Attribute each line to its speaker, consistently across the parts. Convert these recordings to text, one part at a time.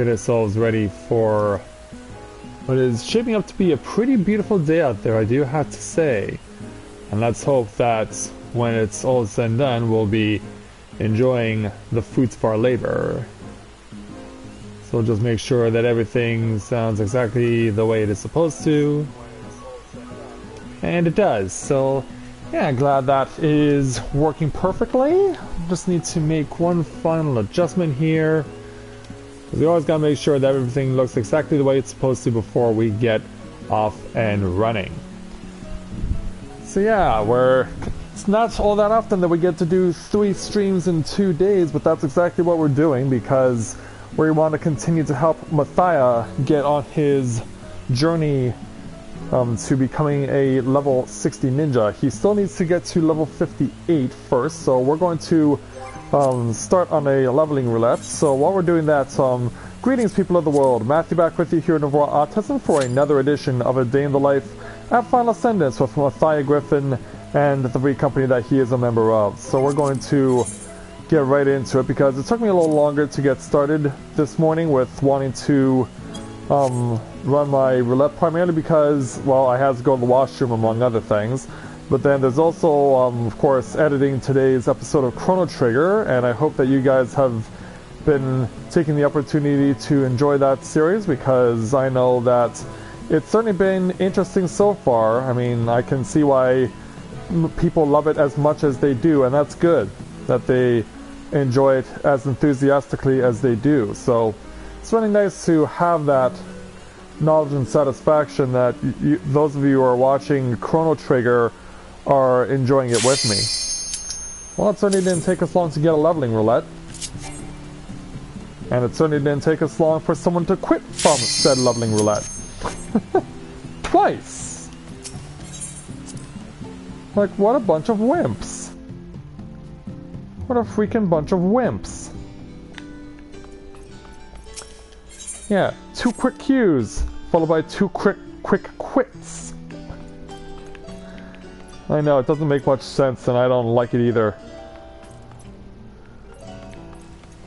Speaker 1: get ourselves ready for what is shaping up to be a pretty beautiful day out there, I do have to say. And let's hope that when it's all said and done, we'll be enjoying the fruits of our labor. So we'll just make sure that everything sounds exactly the way it is supposed to. And it does. So yeah, glad that is working perfectly. Just need to make one final adjustment here. We always gotta make sure that everything looks exactly the way it's supposed to before we get off and running. So yeah, it's not all that often that we get to do 3 streams in 2 days, but that's exactly what we're doing because we want to continue to help Matthia get on his journey to becoming a level 60 ninja. He still needs to get to level 58 first, so we're going to start on a leveling roulette. So while we're doing that, greetings people of the world, Matthia back with you here in Novaura Autism for another edition of A Day in the Life at Final Ascendance with Matthia Griffin and the free company that he is a member of. So we're going to get right into it because it took me a little longer to get started this morning with wanting to run my roulette, primarily because, well, I had to go to the washroom among other things. But then there's also, of course, editing today's episode of Chrono Trigger, and I hope that you guys have been taking the opportunity to enjoy that series because I know that it's certainly been interesting so far. I mean, I can see why people love it as much as they do, and that's good that they enjoy it as enthusiastically as they do. So it's really nice to have that knowledge and satisfaction that those of you who are watching Chrono Trigger are enjoying it with me. Well, it certainly didn't take us long to get a leveling roulette. And it certainly didn't take us long for someone to quit from said leveling roulette. Twice! Like, what a bunch of wimps. What a freaking bunch of wimps. Yeah, 2 quick queues, followed by 2 quick quits. I know, it doesn't make much sense and I don't like it either.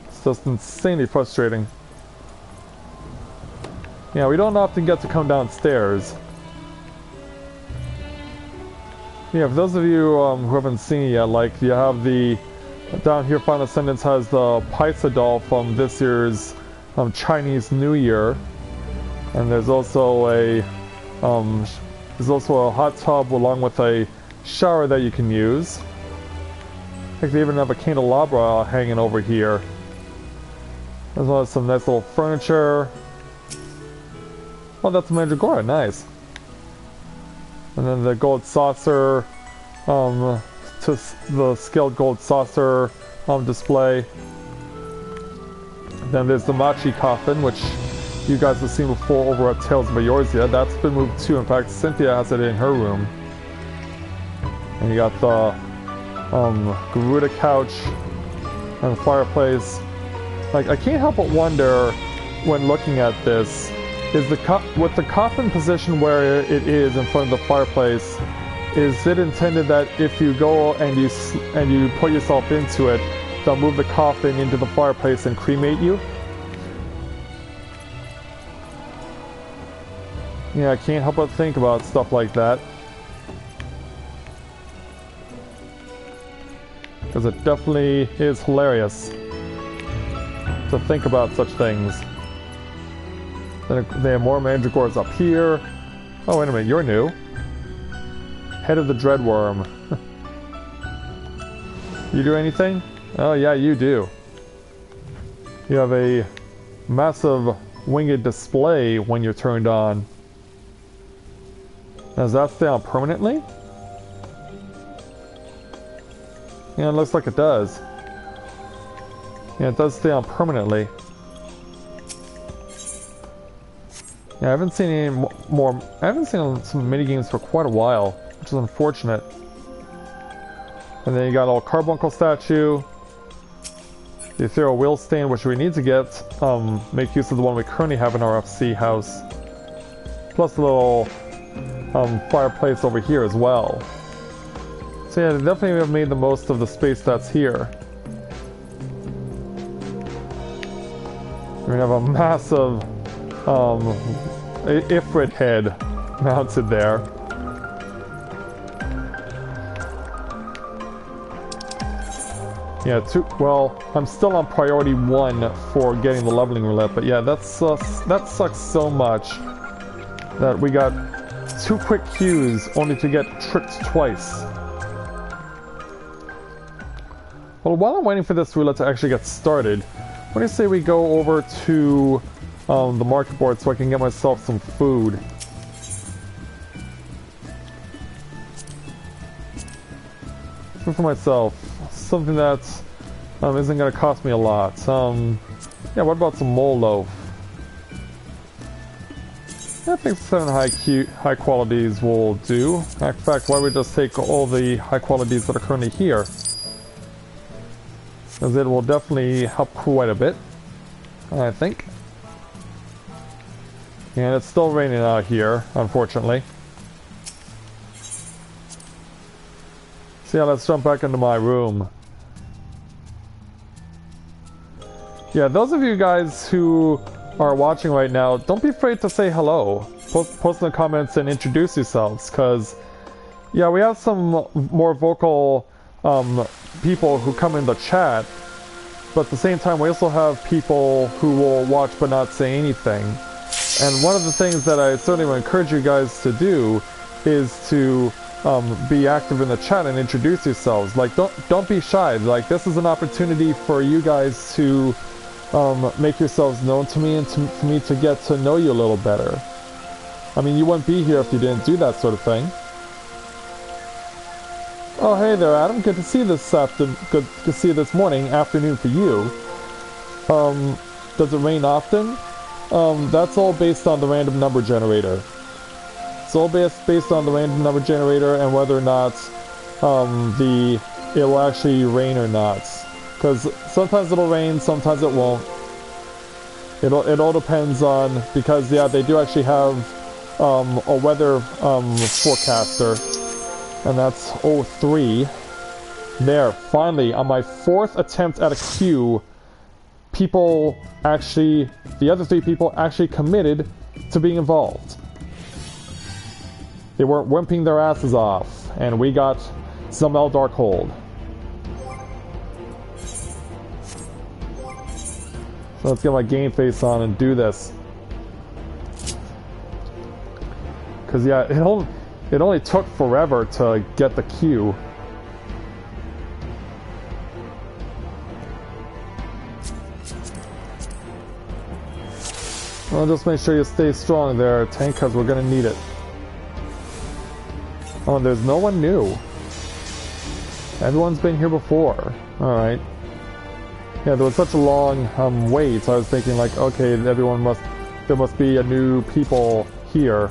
Speaker 1: It's just insanely frustrating. Yeah, we don't often get to come downstairs. Yeah, for those of you who haven't seen it yet, like, you have the... Down here, Final Ascendance has the Paisa doll from this year's Chinese New Year. And there's also a hot tub along with a shower that you can use. I think they even have a candelabra hanging over here. As well as some nice little furniture. Oh, that's a Mandragora, nice. And then the gold saucer, to the scaled gold saucer display. Then there's the Machi coffin, which you guys have seen before over at Tales of Eorzea. That's been moved too. In fact, Cynthia has it in her room. And you got the Garuda couch and the fireplace. Like, I can't help but wonder when looking at this, is with the coffin position where it is in front of the fireplace, is it intended that if you go and you put yourself into it, they'll move the coffin into the fireplace and cremate you? Yeah, I can't help but think about stuff like that. Because it definitely is hilarious to think about such things. Then they have more Mandragores up here. Oh, wait a minute, you're new. Head of the Dreadworm. You do anything? Oh yeah, you do. You have a massive winged display when you're turned on. Does that stay on permanently? Yeah, it looks like it does. Yeah, it does stay on permanently. Yeah, I haven't seen any more. I haven't seen some minigames for quite a while, which is unfortunate. And then you got a little carbuncle statue. The ethereal wheel stand, which we need to get. Make use of the one we currently have in our FC house. Plus a little fireplace over here as well. So yeah, they definitely have made the most of the space that's here. We have a massive Ifrit head mounted there. Yeah, well, I'm still on priority 1 for getting the leveling roulette, but yeah, that sucks so much that we got 2 quick queues only to get tricked twice. Well, while I'm waiting for this roulette to actually get started, what do you say we go over to the market board so I can get myself some food? Food for myself. Something that isn't going to cost me a lot. Yeah, what about some mole loaf? I think 7 high qualities will do. In fact, why don't we just take all the high qualities that are currently here? Because it will definitely help quite a bit, I think. And it's still raining out here, unfortunately. So yeah, let's jump back into my room. Yeah, those of you guys who are watching right now, don't be afraid to say hello. Post in the comments and introduce yourselves, because yeah, we have some more vocal people who come in the chat, but at the same time we also have people who will watch but not say anything. And one of the things that I certainly would encourage you guys to do is to be active in the chat and introduce yourselves. Like, don't be shy. Like, this is an opportunity for you guys to make yourselves known to me and for me to get to know you a little better. I mean, you wouldn't be here if you didn't do that sort of thing. Oh, hey there, Adam. Good to see you good to see you this morning, afternoon for you. Does it rain often? That's all based on the random number generator. It's all based on the random number generator and whether or not it will actually rain or not. Because sometimes it'll rain, sometimes it won't. It all depends on, because yeah, they do actually have a weather forecaster, and that's 03. There, finally, on my 4th attempt at a queue, people actually, the other 3 people actually committed to being involved. They weren't wimping their asses off, and we got some Eldark Hold. So let's get my game face on and do this. Because yeah, it only took forever to get the queue. Well, just make sure you stay strong there, tank, because we're going to need it. Oh, there's no one new. Everyone's been here before. Alright. Yeah, there was such a long wait, so I was thinking like, okay, there must be a new people here.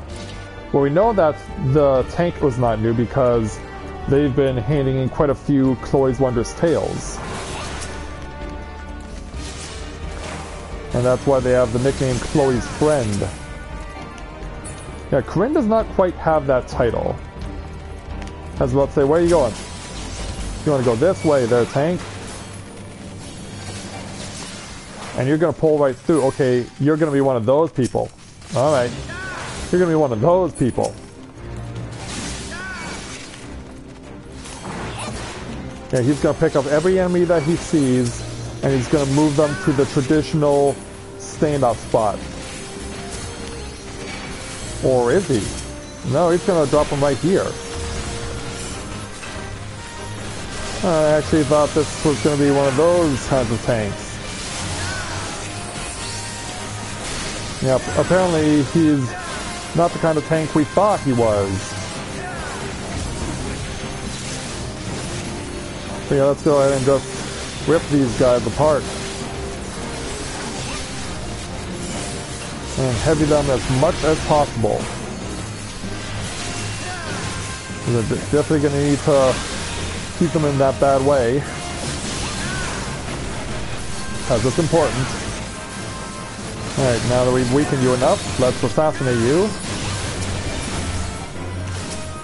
Speaker 1: Well, we know that the tank was not new because they've been handing in quite a few Chloe's Wondrous Tales. And that's why they have the nickname Chloe's Friend. Yeah, Corinne does not quite have that title. I was about to say, where are you going? You want to go this way there, tank? And you're going to pull right through. Okay, you're going to be one of those people. Alright. You're going to be one of those people. Yeah, he's going to pick up every enemy that he sees, and he's going to move them to the traditional standoff spot. Or is he? No, he's going to drop them right here. I actually thought this was going to be one of those kinds of tanks. Yeah, apparently he's not the kind of tank we thought he was. So yeah, let's go ahead and just rip these guys apart. And heavy them as much as possible. We're definitely going to need to keep them in that bad way. Because it's important. Alright, now that we've weakened you enough, let's assassinate you.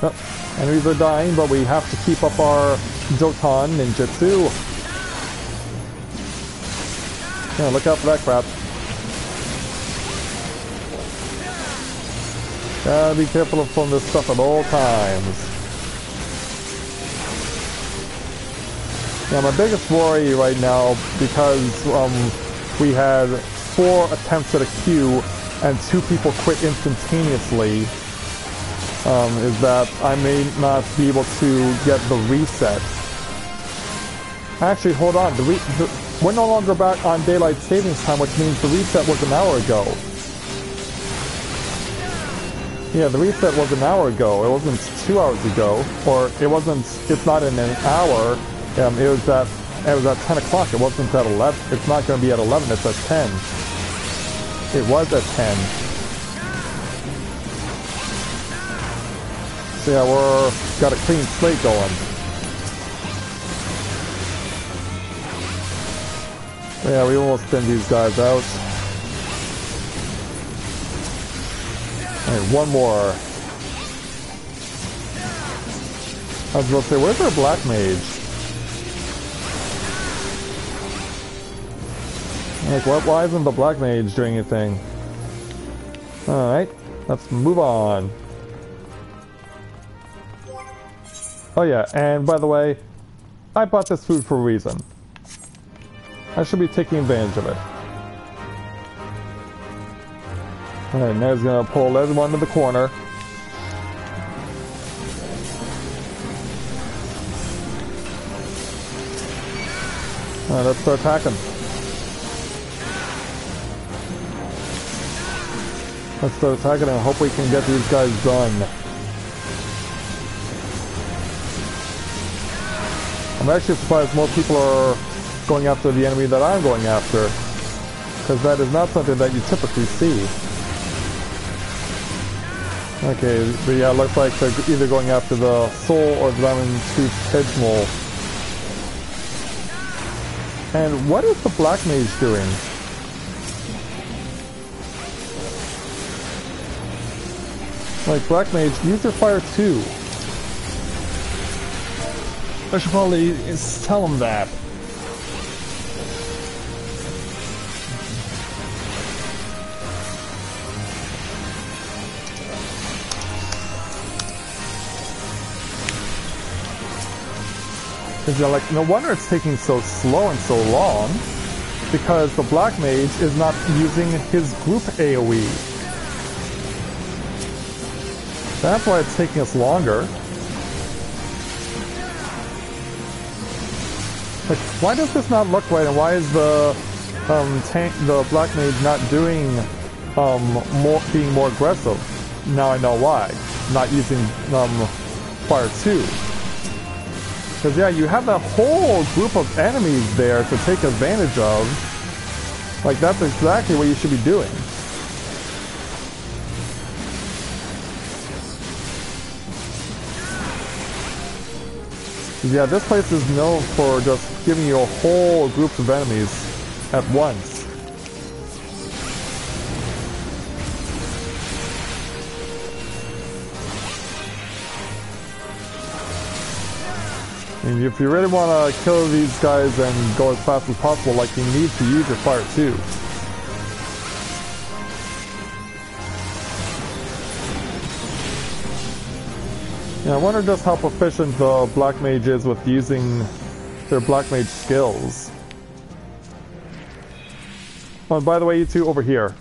Speaker 1: Yep, enemies are dying, but we have to keep up our Jotan ninjutsu. Yeah, look out for that crap. Gotta be careful from this stuff at all times. Yeah, my biggest worry right now, because we had 4 attempts at a queue and 2 people quit instantaneously, is that I may not be able to get the reset. Actually, hold on. We're no longer back on daylight savings time, which means the reset was an hour ago. Yeah, the reset was an hour ago. It wasn't 2 hours ago, or it wasn't. It's not in an hour. It was at 10 o'clock. It wasn't at 11. It's not going to be at 11. It's at 10. It was at 10. So yeah, we're got a clean slate going. Yeah, we almost thinned these guys out. Alright, one more. I was going to say, where's our black mage? Like, why isn't the black mage doing anything? Alright, let's move on. Oh yeah, and by the way, I bought this food for a reason. I should be taking advantage of it. Alright, now he's gonna pull everyone to the corner. Alright, let's start attacking. Let's start attacking and hope we can get these guys done. I'm actually surprised more people are going after the enemy that I'm going after, because that is not something that you typically see. Okay, but yeah, it looks like they're either going after the soul or the diamond tooth hedge mole. And what is the black mage doing? Like, black mage, use your fire too. I should probably tell him that. Because you're like, no wonder it's taking so slow and so long, because the black mage is not using his group AoE. That's why it's taking us longer. Like, why does this not look right, and why is the black mage not doing being more aggressive? Now I know why. Not using fire 2. Because yeah, you have that whole group of enemies there to take advantage of. Like, that's exactly what you should be doing. Yeah, this place is known for just giving you a whole group of enemies at once. I mean, if you really want to kill these guys and go as fast as possible, like, you need to use your fire too. Yeah, I wonder just how proficient the black mage is with using their black mage skills. Oh, and by the way, you two, over here.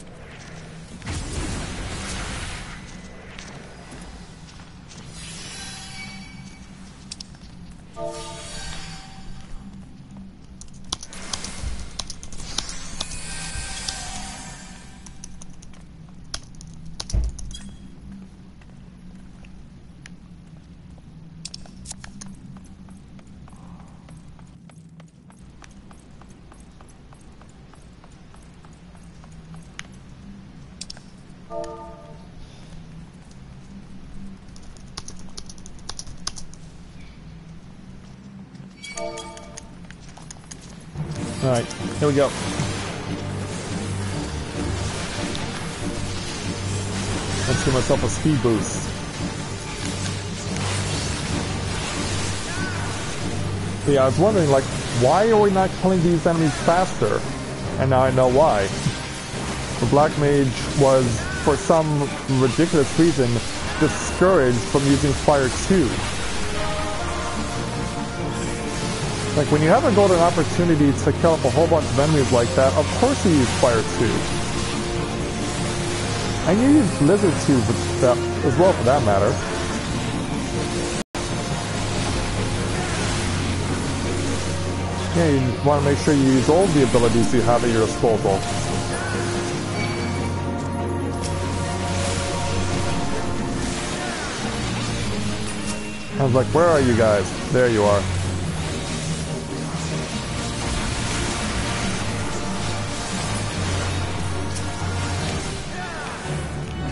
Speaker 1: Alright, here we go. Let's give myself a speed boost. But yeah, I was wondering, like, why are we not killing these enemies faster? And now I know why. The black mage was for some ridiculous reason, discouraged from using Fire 2. Like, when you have a golden opportunity to kill up a whole bunch of enemies like that, of course you use Fire 2. And you use Blizzard 2 as well, for that matter. Yeah, you want to make sure you use all the abilities you have at your disposal. I was like, where are you guys? There you are.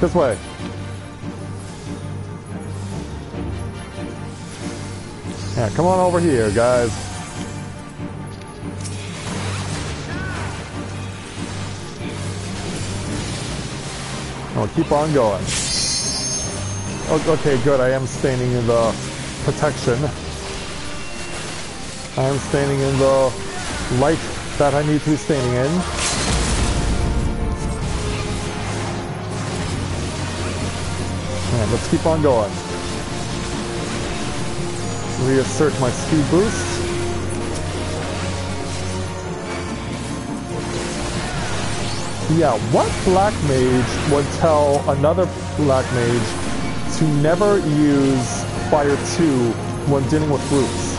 Speaker 1: This way. Yeah, come on over here, guys. Oh, keep on going. Okay, good. I am standing in the protection. I am standing in the light that I need to be standing in. And let's keep on going. Reassert my speed boost. Yeah, what black mage would tell another black mage to never use Fire 2 when dealing with groups?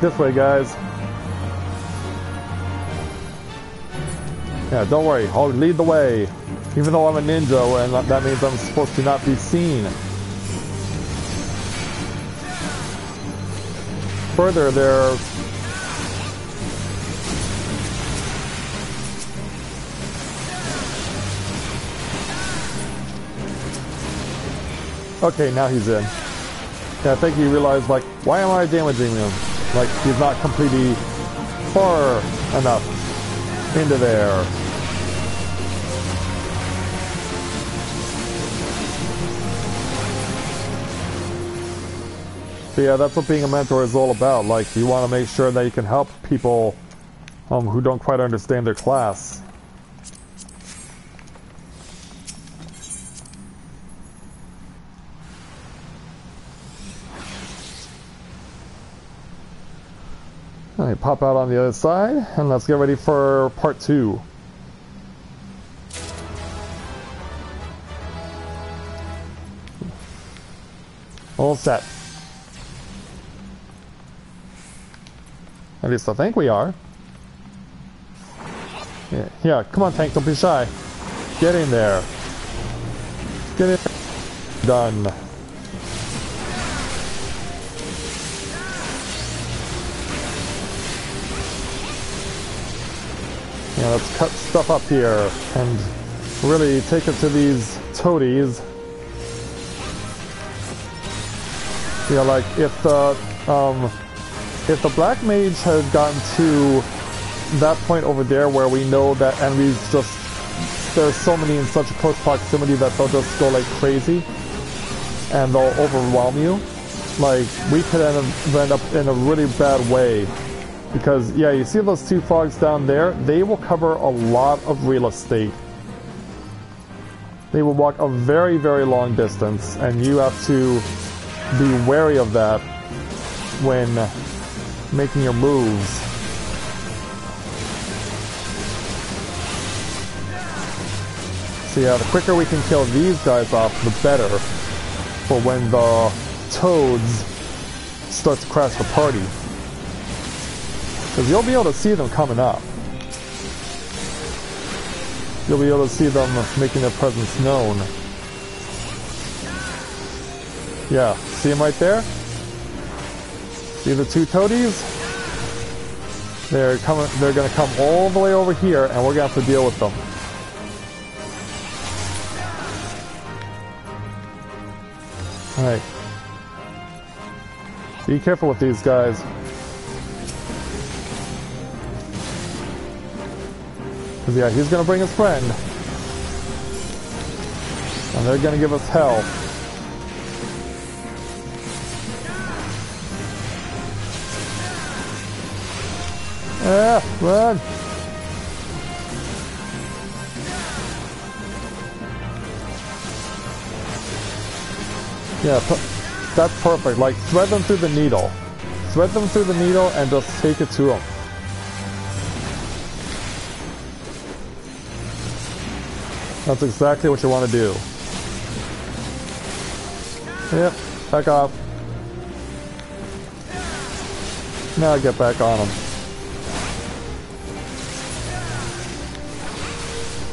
Speaker 1: This way, guys. Yeah, don't worry, I'll lead the way. Even though I'm a ninja, and that means I'm supposed to not be seen. Further, there... Okay, now he's in. Yeah, I think he realized, like, why am I damaging him? Like, he's not completely far enough into there. So yeah, that's what being a mentor is all about. Like, you want to make sure that you can help people who don't quite understand their class. Alright, pop out on the other side, and let's get ready for part 2. All set. At least I think we are. Yeah, come on, tank, don't be shy. Get in there. Get in there. Done. Yeah, let's cut stuff up here and really take it to these toadies. Yeah, like if the black mage had gotten to that point over there where we know that enemies there's so many in such a close proximity that they'll just go like crazy and they'll overwhelm you, like we could end up in a really bad way. Because, yeah, you see those two fogs down there? They will cover a lot of real estate. They will walk a very, very long distance, and you have to be wary of that when making your moves. So yeah, the quicker we can kill these guys off, the better for when the toads start to crash the party. Because you'll be able to see them coming up. You'll be able to see them making their presence known. Yeah, see them right there? See the two toadies? They're gonna come all the way over here, and we're gonna have to deal with them. Alright. Be careful with these guys. Because yeah, he's gonna bring his friend. And they're gonna give us hell. Run! Yeah, that's perfect. Like, thread them through the needle. Thread them through the needle and just take it to them. That's exactly what you want to do. Yep, back off. Now get back on them.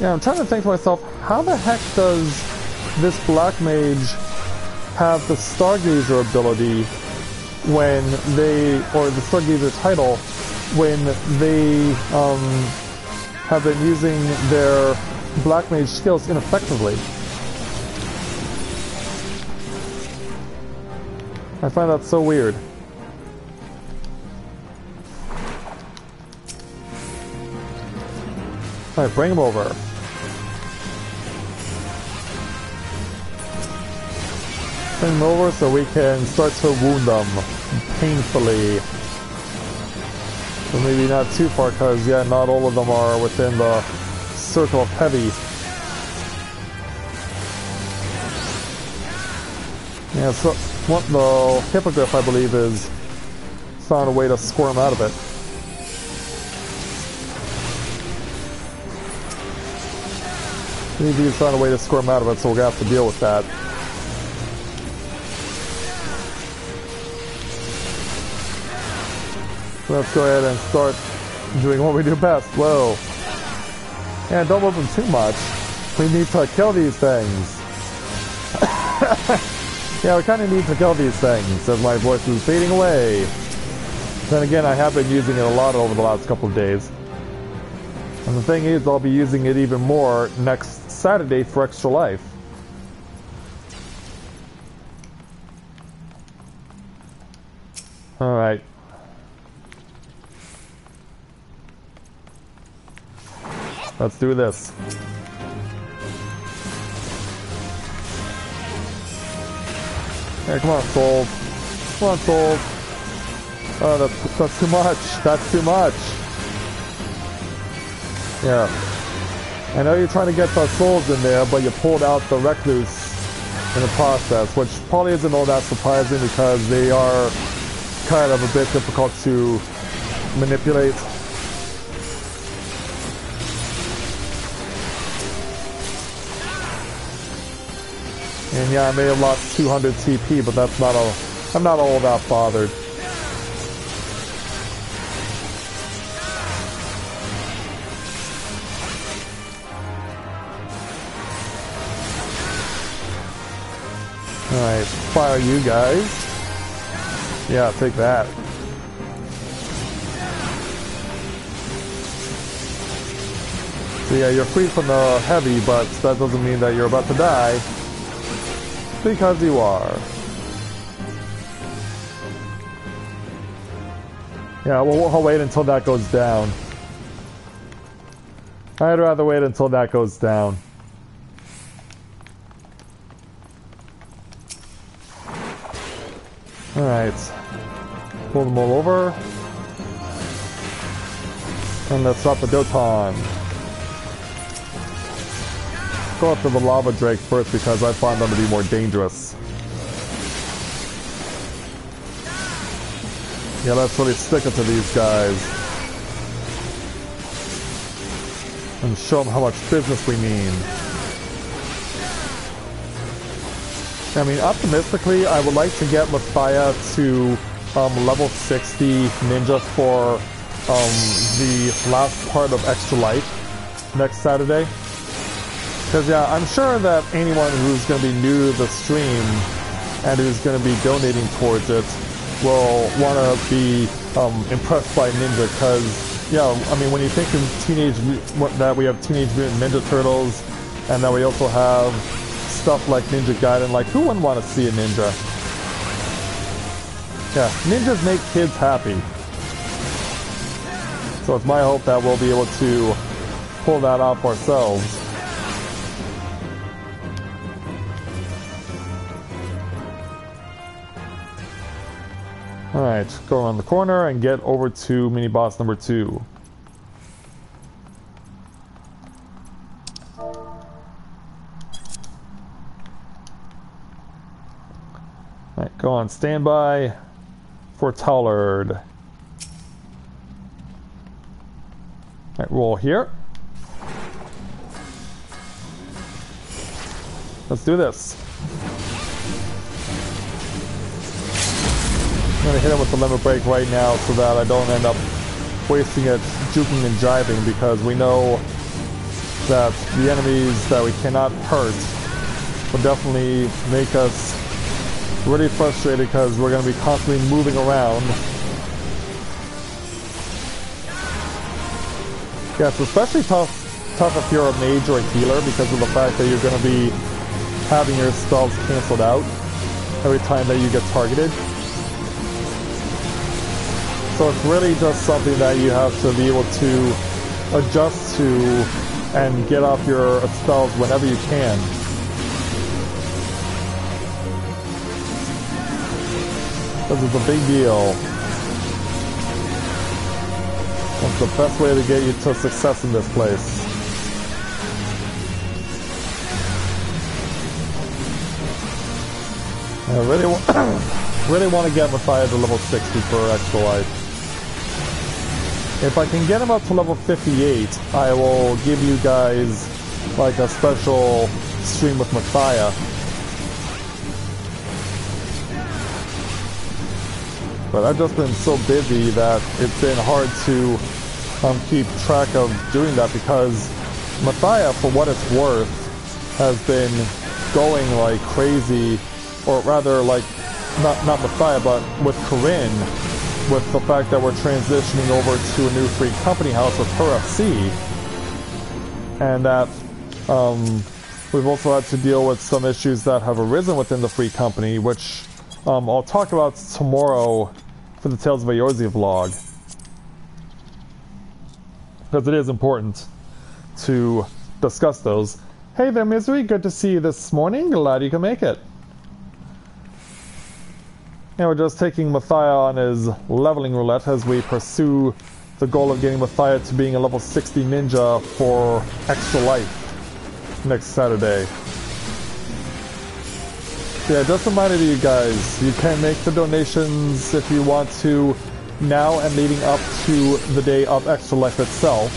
Speaker 1: Yeah, I'm trying to think to myself, how the heck does this Black Mage have the Stargazer ability when they, or the Stargazer title, when they have been using their Black Mage skills ineffectively? I find that so weird. Alright, bring him over. Bring him over so we can start to wound them painfully. But maybe not too far, because, yeah, not all of them are within the circle of heavy. Yeah, so what the Hippogriff, I believe, is found a way to squirm out of it. Maybe he's found a way to squirm out of it, so we're gonna have to deal with that. Let's go ahead and start doing what we do best. Whoa. Yeah, don't move them too much. We need to kill these things. Yeah, we kind of need to kill these things as my voice is fading away. Then again, I have been using it a lot over the last couple of days. And the thing is, I'll be using it even more next Saturday for Extra Life. Alright. Let's do this. Hey, come on, Soul. Come on, Soul. Oh, that's too much. That's too much. Yeah. I know you're trying to get the souls in there, but you pulled out the Recluse in the process, which probably isn't all that surprising because they are kind of a bit difficult to manipulate. And yeah, I may have lost 200 TP, but that's not all. I'm not all that bothered. Alright, fire you guys. Yeah, take that. So yeah, you're free from the heavy, but that doesn't mean that you're about to die. Because you are. Yeah, well, we'll wait until that goes down. I'd rather wait until that goes down. Alright. Pull them all over. And let's stop the Doton. Go after the Lava Drake first because I find them to be more dangerous. Yeah, let's really stick it to these guys. And show them how much business we mean. I mean, optimistically, I would like to get Matthia to level 60 ninja for the last part of Extra Life next Saturday. Because, yeah, I'm sure that anyone who's going to be new to the stream and who's going to be donating towards it will want to be impressed by Ninja. Because, yeah, I mean, when you think of that we have Teenage Mutant Ninja Turtles, and that we also have stuff like Ninja Gaiden, like, who wouldn't want to see a ninja? Yeah, ninjas make kids happy. So it's my hope that we'll be able to pull that off ourselves. Alright, go around the corner and get over to mini boss number 2. Alright, go on standby for Tallard. Alright, roll here. Let's do this. I'm gonna hit him with the limit break right now so that I don't end up wasting it juking and jiving, because we know that the enemies that we cannot hurt will definitely make us really frustrated, because we're going to be constantly moving around. Yeah, it's especially tough if you're a mage or a healer, because of the fact that you're going to be having your spells cancelled out every time that you get targeted. So it's really just something that you have to be able to adjust to and get off your spells whenever you can. This is a big deal. That's the best way to get you to success in this place. I really want to get Matthia to level 60 for extra life. If I can get him up to level 58, I will give you guys like a special stream with Matthia. But I've just been so busy that it's been hard to keep track of doing that, because Matthia, for what it's worth, has been going like crazy, or rather like, not Matthia, but with Corinne, with the fact that we're transitioning over to a new free company house with her FC, and that we've also had to deal with some issues that have arisen within the free company, which I'll talk about tomorrow for the Tales of Eorzea vlog, because it is important to discuss those. Hey there, Misery, good to see you this morning, glad you can make it. And we're just taking Matthia on his leveling roulette as we pursue the goal of getting Matthia to being a level 60 ninja for extra life next Saturday. Yeah, just a reminder to you guys, you can make the donations if you want to now and leading up to the day of extra life itself.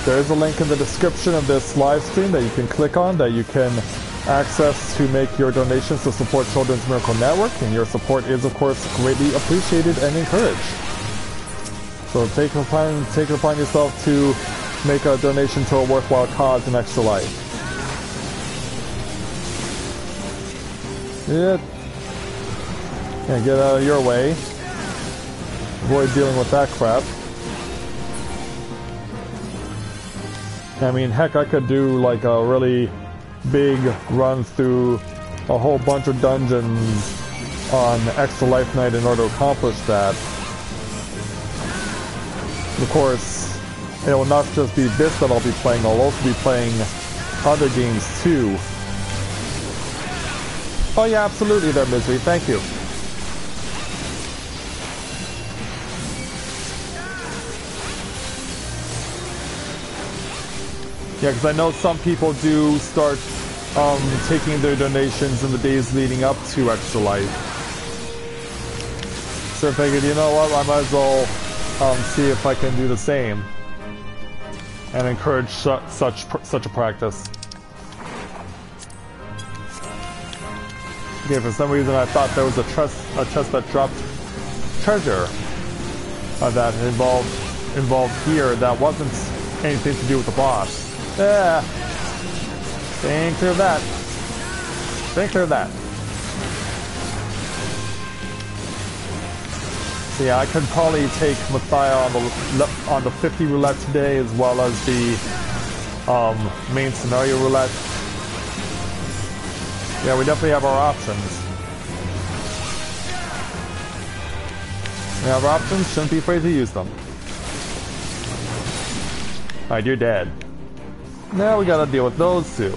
Speaker 1: There is a link in the description of this live stream that you can click on, that you can access to make your donations to support Children's Miracle Network, and your support is of course greatly appreciated and encouraged. So take it upon yourself to make a donation to a worthwhile cause in extra life. Yeah, get out of your way. Avoid dealing with that crap. I mean, heck, I could do like a really big run through a whole bunch of dungeons on Extra Life Night in order to accomplish that. Of course, it will not just be this that I'll be playing, I'll also be playing other games too. Oh yeah, absolutely there, Misery, thank you. Yeah, because I know some people do start taking their donations in the days leading up to Extra Life. So I figured, you know what, I might as well see if I can do the same and encourage such a practice. Okay, for some reason I thought there was a chest that dropped treasure that involved here that wasn't anything to do with the boss. Yeah. Staying clear of that. Staying clear of that. So yeah, I could probably take Matthia on the 50 roulette today, as well as the main scenario roulette. Yeah, we definitely have our options. We have options, shouldn't be afraid to use them. Alright, you're dead. Now we gotta deal with those two.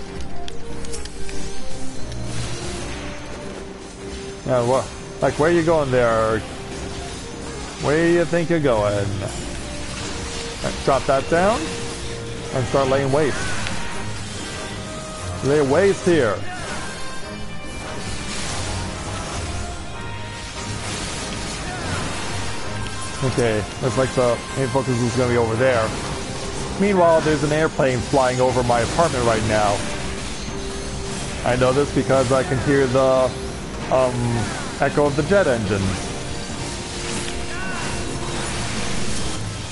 Speaker 1: Now what? Like, where are you going there, Where do you think you're going? Right, drop that down and start laying waste. Lay waste here. Okay, looks like the main focus is going to be over there. Meanwhile, there's an airplane flying over my apartment right now. I know this because I can hear the echo of the jet engines.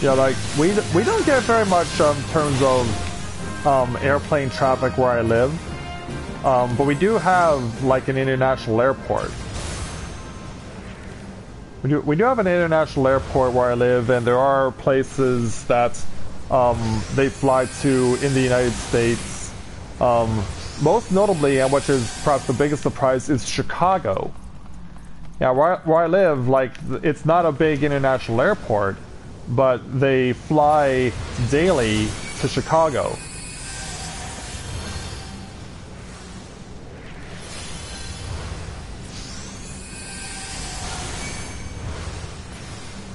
Speaker 1: Yeah, like, we don't get very much in terms of airplane traffic where I live. But we do have, like, an international airport. We do have an international airport where I live, and there are places that they fly to in the United States. Most notably, and which is perhaps the biggest surprise, is Chicago. Yeah, where I live, like, it's not a big international airport, but they fly daily to Chicago.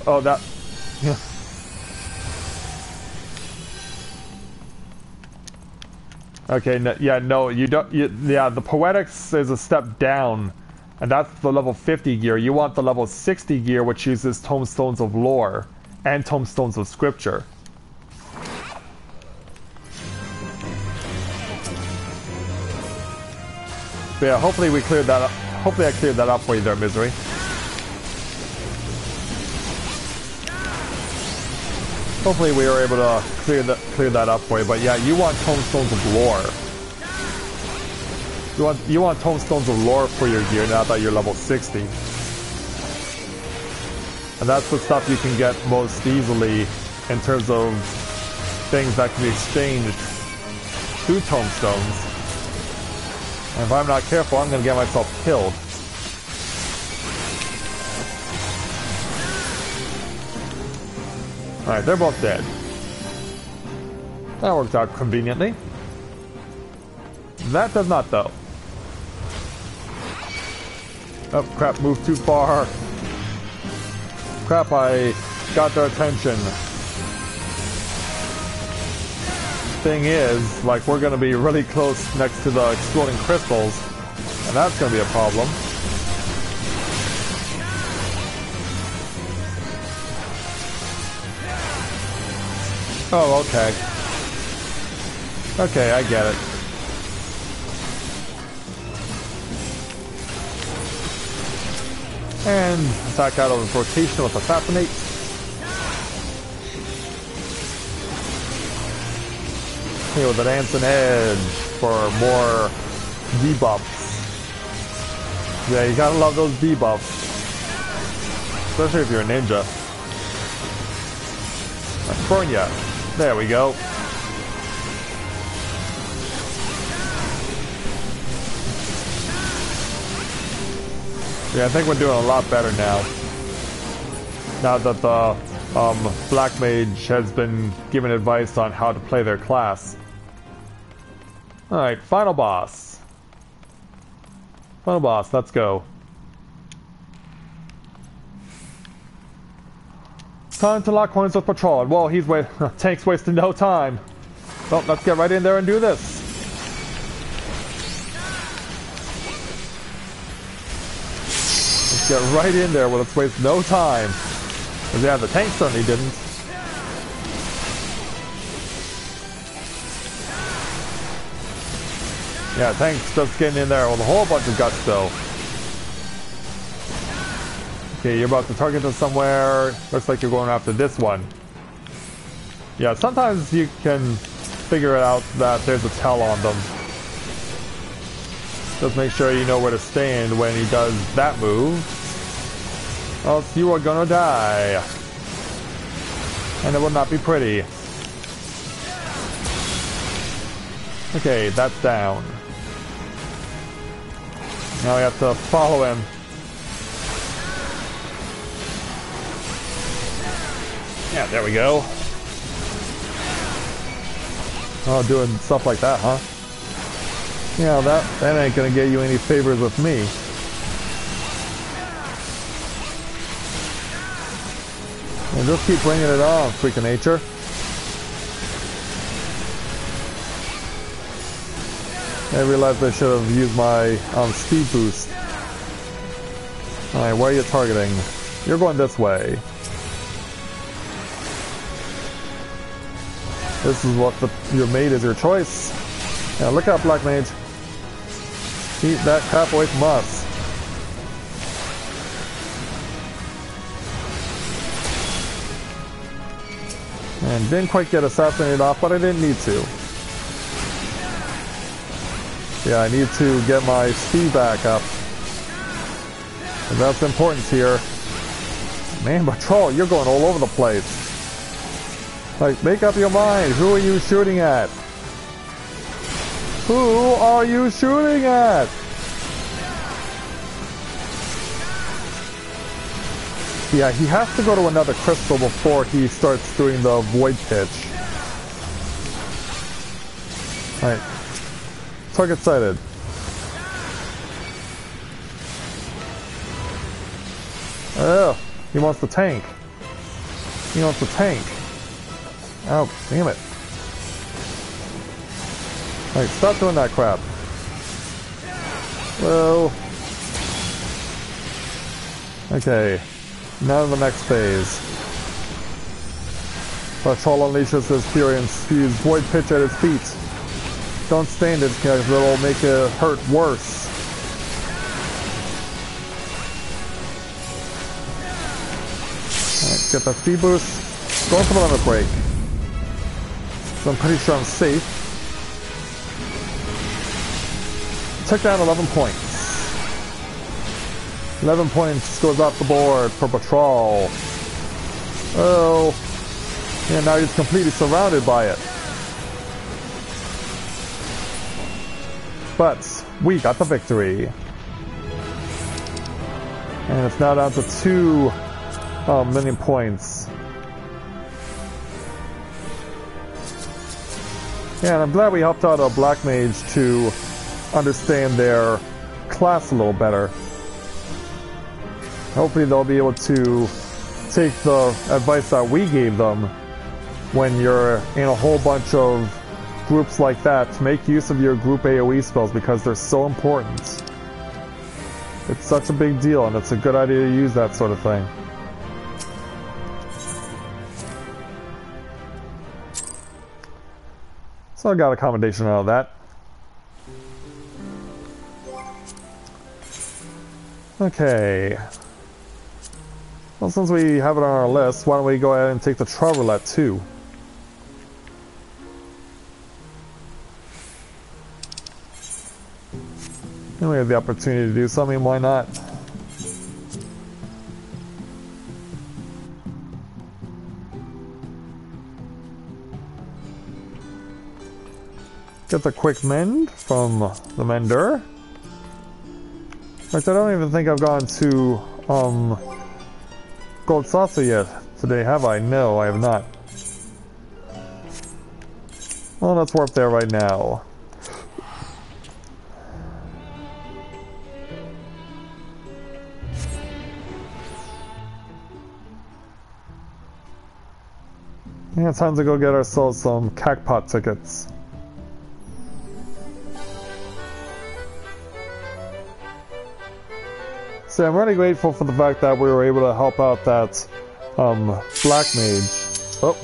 Speaker 1: Oh, that... Yeah. Okay, no, yeah, no, you don't... yeah, the Poetics is a step down, and that's the level 50 gear. You want the level 60 gear, which uses Tomestones of Lore and Tomestones of Scripture. But yeah, hopefully we cleared that up. Hopefully I cleared that up for you there, Misery. Hopefully we were able to clear that up for you. But yeah, you want Tomestones of Lore. You want Tomestones of Lore for your gear now that you're level 60. And that's the stuff you can get most easily in terms of things that can be exchanged through Tomestones. And if I'm not careful, I'm going to get myself killed. Alright, they're both dead. That worked out conveniently. That does not, though. Oh, crap, moved too far. Crap, I got their attention. Thing is, like, we're gonna be really close next to the exploding crystals, and that's gonna be a problem. Oh, okay. Okay, I get it. And attack out of rotation with Assassinate. Here with an Anson Edge for more debuffs. Yeah, you gotta love those debuffs. Especially if you're a ninja. Bronya. There we go. Yeah, I think we're doing a lot better now. Now that the Black Mage has been given advice on how to play their class. Alright, final boss. Final boss, let's go. Time to lock coins with Patrol. Well, Tank's wasting no time. Well, let's get right in there and do this. Let's get right in there. Well, let's waste no time. Because yeah, the tank certainly didn't. Yeah, tank's just getting in there with a whole bunch of guts though. Okay, you're about to target them somewhere. Looks like you're going after this one. Yeah, sometimes you can figure it out that there's a tell on them. Just make sure you know where to stand when he does that move. Else you are gonna die. And it will not be pretty. Okay, that's down. Now we have to follow him. Yeah, there we go. Oh, doing stuff like that, huh? Yeah, that ain't gonna get you any favors with me. And just keep bringing it on, freak of nature. I realized I should have used my speed boost. Alright, where are you targeting? You're going this way. This is what your mate is your choice. Yeah, look out, Black Mage. Keep that crap away from us. And didn't quite get assassinated off, but I didn't need to. Yeah, I need to get my speed back up. And that's important here. Man, Patrol, you're going all over the place. Like, make up your mind. Who are you shooting at? Who are you shooting at? Yeah, he has to go to another crystal before he starts doing the void pitch. Alright. Target sighted. Oh, he wants the tank. He wants the tank. Oh, damn it. Alright, stop doing that crap. Well. Okay. Now to the next phase. Patrol unleashes his fury and spews void pitch at his feet. Don't stand it because it'll make it hurt worse. Alright, get that speed boost. Go for the limit break. So I'm pretty sure I'm safe. Took down 11 points. 11 points goes off the board for Patrol. Oh. Yeah, now he's completely surrounded by it. But we got the victory. And it's now down to 2 million points. Yeah, and I'm glad we helped out a Black Mage to understand their class a little better. Hopefully they'll be able to take the advice that we gave them when you're in a whole bunch of groups like that, to make use of your group AoE spells because they're so important. It's such a big deal and it's a good idea to use that sort of thing. So I got accommodation out of that. Okay. Well, since we have it on our list, why don't we go ahead and take the Trial Roulette too? And we have the opportunity to do something, why not? Get the quick mend from the mender. Which I don't even think I've gone to Gold Saucer yet today, have I? No, I have not. Well, let's warp there right now. Yeah, time to go get ourselves some Cacpot tickets. So I'm really grateful for the fact that we were able to help out that Black Mage. Oh,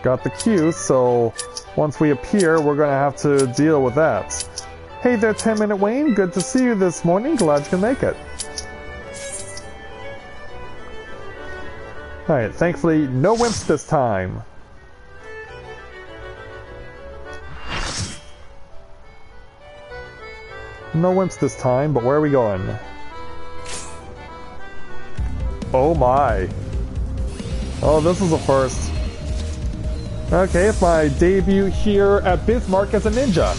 Speaker 1: got the cue, so once we appear, we're gonna have to deal with that. Hey there, 10-Minute Wayne, good to see you this morning, glad you can make it. Alright, thankfully, no wimps this time. No wimps this time, but where are we going? Oh my. Oh, this is a first. Okay, it's my debut here at Bismarck as a ninja.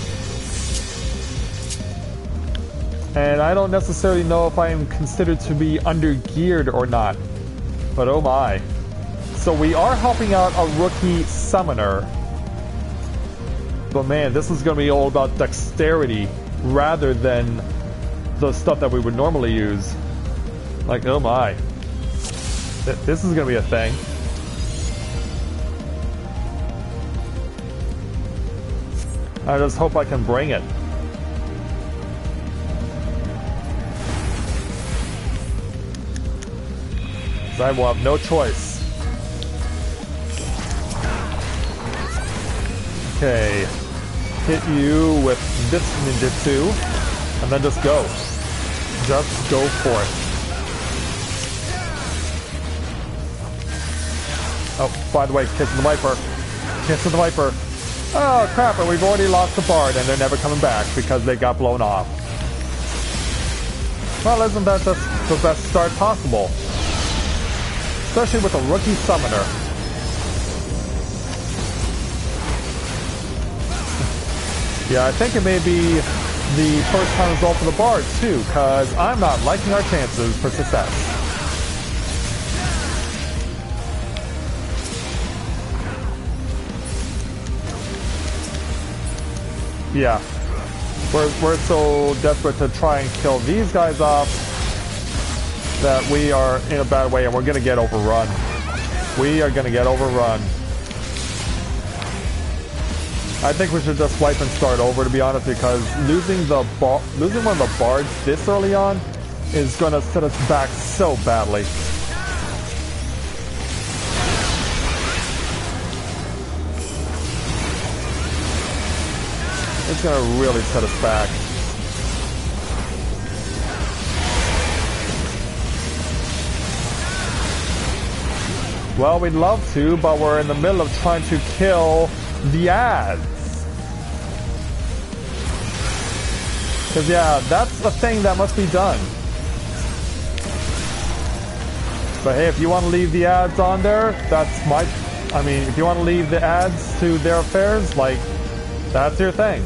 Speaker 1: And I don't necessarily know if I am considered to be under-geared or not. But oh my. So we are helping out a rookie summoner. But man, this is going to be all about dexterity rather than the stuff that we would normally use. Like, oh my. This is gonna be a thing. I just hope I can bring it. I will have no choice. Okay. Hit you with this ninjutsu, and then just go. Just go for it. Oh, by the way, kiss of the Viper. Kiss of the Viper. Oh, crap, and we've already lost the Bard, and they're never coming back because they got blown off. Well, isn't that just the best start possible? Especially with a rookie summoner. Yeah, I think it may be the first time result for the Bard too, because I'm not liking our chances for success. Yeah. We're so desperate to try and kill these guys off that we are in a bad way, and we're gonna get overrun. We are gonna get overrun. I think we should just wipe and start over, to be honest, because losing one of the Bards this early on is gonna set us back so badly. It's gonna really set us back. Well, we'd love to, but we're in the middle of trying to kill the ads. Because, yeah, that's a thing that must be done. But hey, if you want to leave the ads on there, that's my... I mean, if you want to leave the ads to their affairs, like, that's your thing.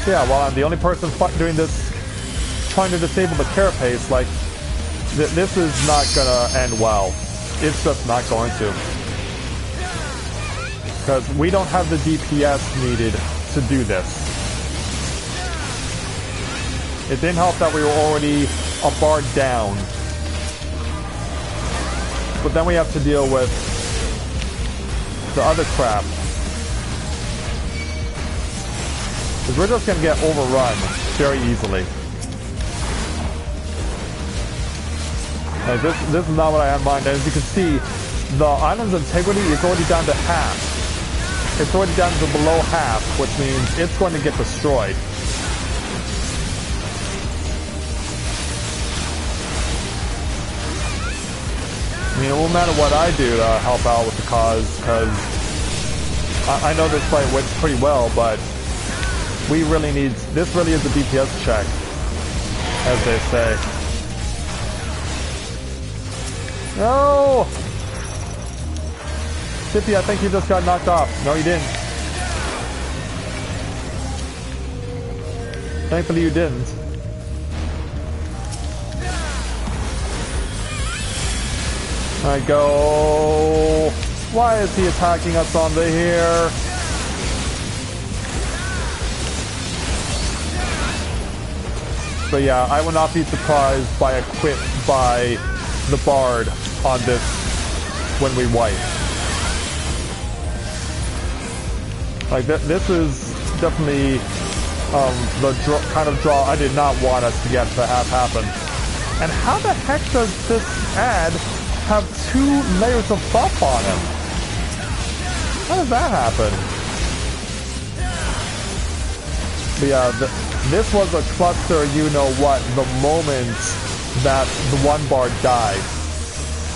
Speaker 1: Yeah, well, I'm the only person doing this, trying to disable the carapace, like, this is not gonna end well. It's just not going to. Because we don't have the DPS needed to do this. It didn't help that we were already a Bard down. But then we have to deal with the other crap. Because we're just gonna get overrun very easily. Like this is not what I had in mind. As you can see, the island's integrity is already down to half. It's already down to below half, which means it's going to get destroyed. I mean, it won't matter what I do to help out with the cause, because I know this fight went pretty well, but we really need... This really is a DPS check, as they say. No! Tippy, I think you just got knocked off. No, you didn't. Thankfully you didn't. I go... Why is he attacking us on the here? But yeah, I will not be surprised by a quit by the Bard on this when we wipe. Like, this is definitely the kind of draw I did not want us to get to have happen. And how the heck does this ad have 2 layers of buff on him? How does that happen? But yeah, this was a cluster, you know what, the moment that the one Bard died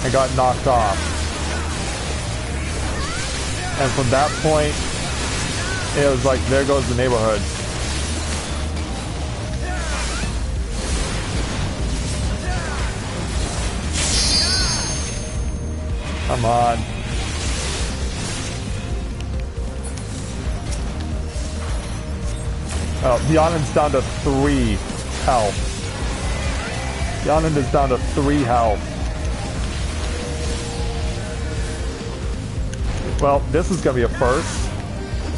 Speaker 1: and got knocked off. And from that point, it was like, there goes the neighborhood. Come on. Oh, the island's down to 3 health. The island is down to 3 health. Well, this is gonna be a first.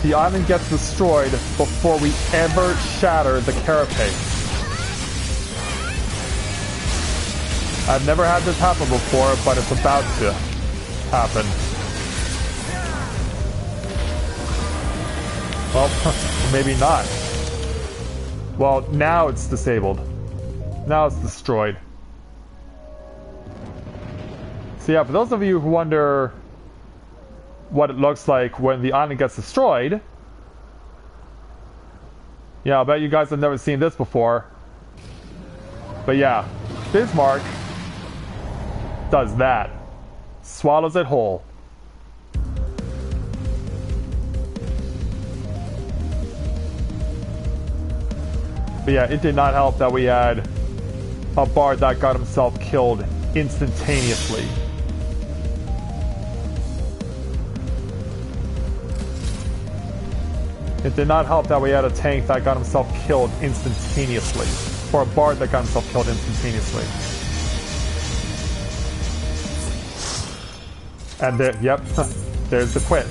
Speaker 1: The island gets destroyed before we ever shatter the carapace. I've never had this happen before, but it's about to happen. Well, maybe not. Well, now it's disabled. Now it's destroyed. So yeah, for those of you who wonder what it looks like when the island gets destroyed, yeah, I'll bet you guys have never seen this before. But yeah, Bismarck does that. Swallows it whole. But yeah, it did not help that we had a bard that got himself killed instantaneously. It did not help that we had a tank that got himself killed instantaneously. Or a bard that got himself killed instantaneously. And there, yep, there's the quit.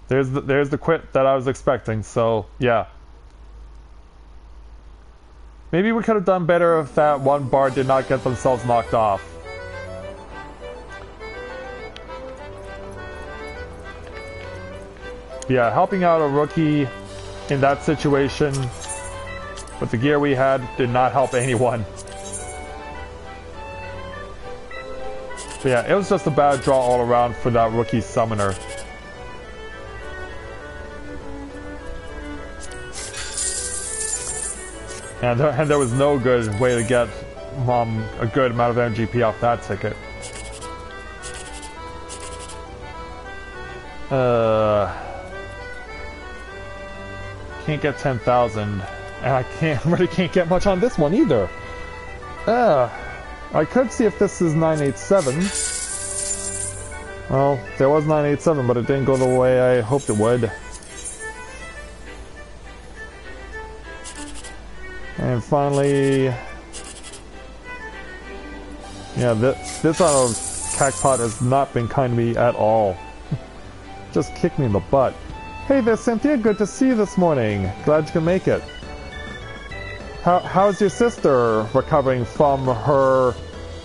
Speaker 1: There's the quit that I was expecting, so yeah. Maybe we could have done better if that one bard did not get themselves knocked off. Yeah, helping out a rookie in that situation with the gear we had did not help anyone. But yeah, it was just a bad draw all around for that rookie summoner. And there was no good way to get a good amount of MGP off that ticket. Can't get 10,000, and I really can't get much on this one either. I could see if this is 987. Well, there was 987, but it didn't go the way I hoped it would. And finally, yeah, this auto cactpot has not been kind to me at all. Just kicked me in the butt. Hey there, Cynthia. Good to see you this morning. Glad you can make it. How's your sister recovering from her,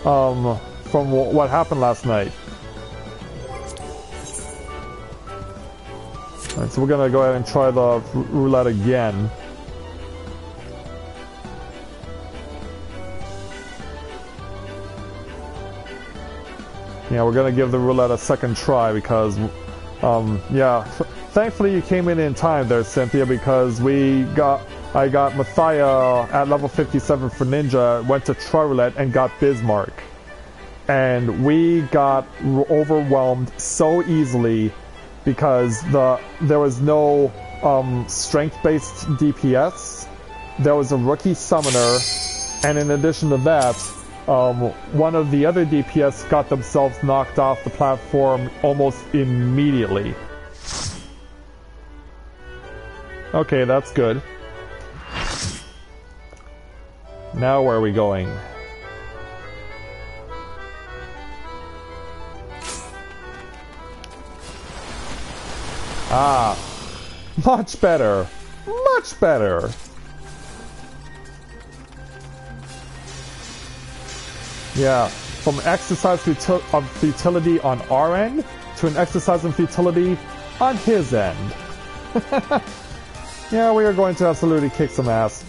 Speaker 1: from what happened last night? Alright, so we're gonna go ahead and try the roulette again. Yeah, we're gonna give the roulette a second try because, yeah, thankfully you came in time there, Cynthia, because I got Matthia at level 57 for Ninja, went to try roulette and got Bismarck. And we got overwhelmed so easily because there was no strength-based DPS, there was a rookie summoner, and in addition to that, one of the other DPS got themselves knocked off the platform almost immediately. Okay, that's good. Now where are we going? Ah, much better. Much better. Yeah, from exercise of futility on our end to an exercise of futility on his end. Yeah, we are going to absolutely kick some ass.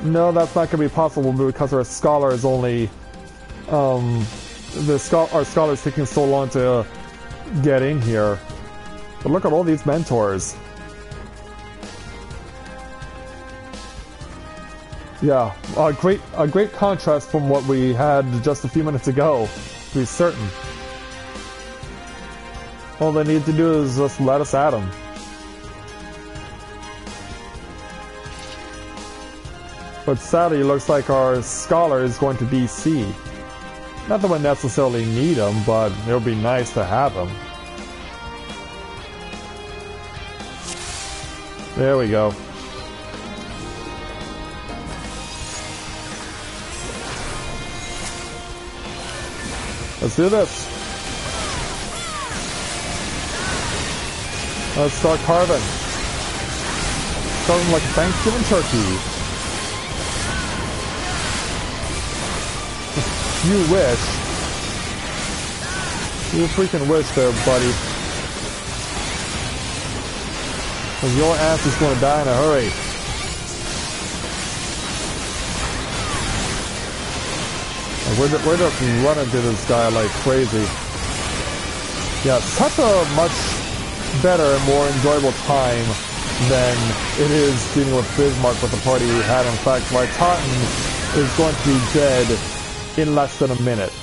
Speaker 1: No, that's not going to be possible because our scholar is only... our scholar is taking so long to get in here. But look at all these mentors. Yeah, a great contrast from what we had just a few minutes ago, to be certain. All they need to do is just let us at them. But sadly, it looks like our scholar is going to DC. Not that we necessarily need him, but it would be nice to have him. There we go. Let's do this. Let's start carving. doesn't like a Thanksgiving turkey. You wish. You freaking wish there, buddy. Because your ass is going to die in a hurry. We're just running to this guy like crazy. Yeah, such a much better and more enjoyable time than it is dealing with Bismarck with the party we had. In fact, Rytotten is going to be dead in less than a minute.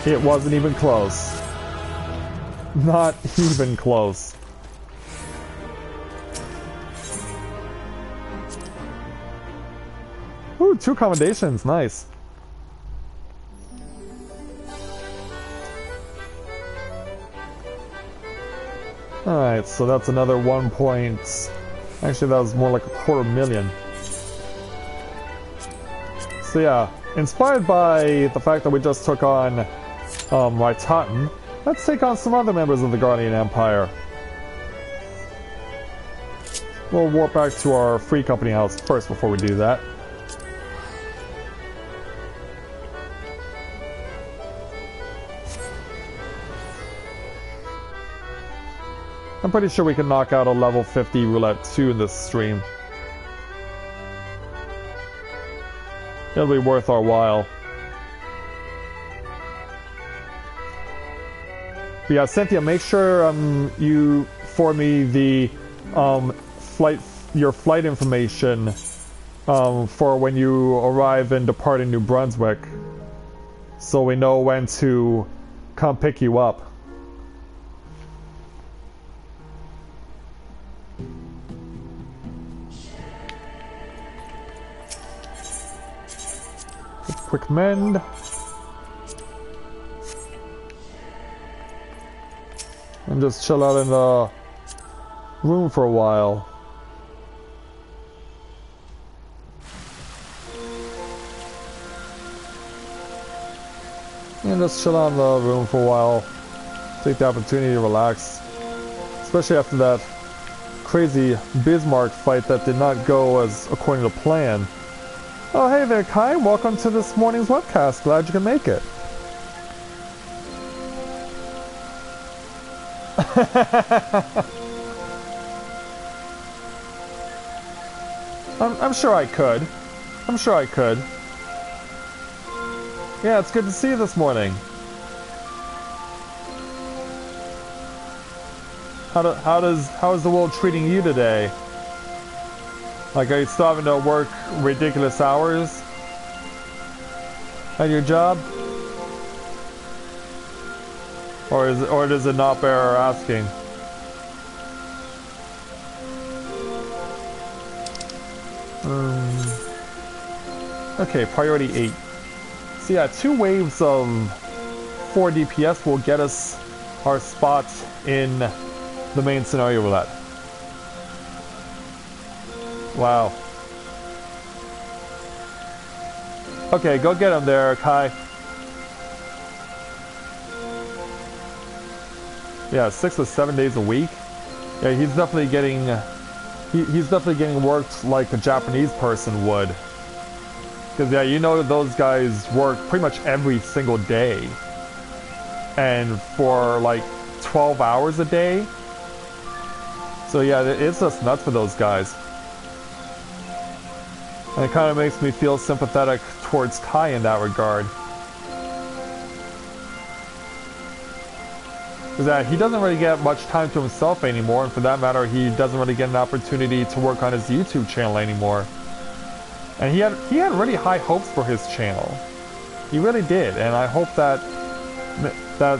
Speaker 1: It wasn't even close. Not even close. Ooh, 2 commendations, nice. Alright, so that's another 1 point. Actually, that was more like 250,000. So yeah, inspired by the fact that we just took on Rytotten, let's take on some other members of the Guardian Empire. We'll warp back to our Free Company house first before we do that. I'm pretty sure we can knock out a level 50 roulette 2 in this stream. It'll be worth our while. But yeah, Cynthia, make sure you forward me the your flight information for when you arrive and depart in New Brunswick, so we know when to come pick you up. Quick mend. And just chill out in the room for a while. And just chill out in the room for a while. Take the opportunity to relax. Especially after that crazy Bismarck fight that did not go as according to plan. Oh, hey there, Kai. Welcome to this morning's webcast. Glad you can make it. I'm sure I could. I'm sure I could. Yeah, it's good to see you this morning. How is the world treating you today? Like, are you still having to work ridiculous hours at your job? Or does it not bear asking? Okay, priority 8. So yeah, 2 waves of 4 DPS will get us our spot in the main scenario roulette. Wow. Okay, go get him there, Kai. Yeah, 6 or 7 days a week. Yeah, he's definitely getting he's definitely getting worked like a Japanese person would. Because yeah, you know those guys work pretty much every single day. And for like 12 hours a day. So yeah, it's just nuts for those guys. And it kind of makes me feel sympathetic towards Kai in that regard. Because he doesn't really get much time to himself anymore, and for that matter, he doesn't really get an opportunity to work on his YouTube channel anymore. And he had really high hopes for his channel. He really did, and I hope that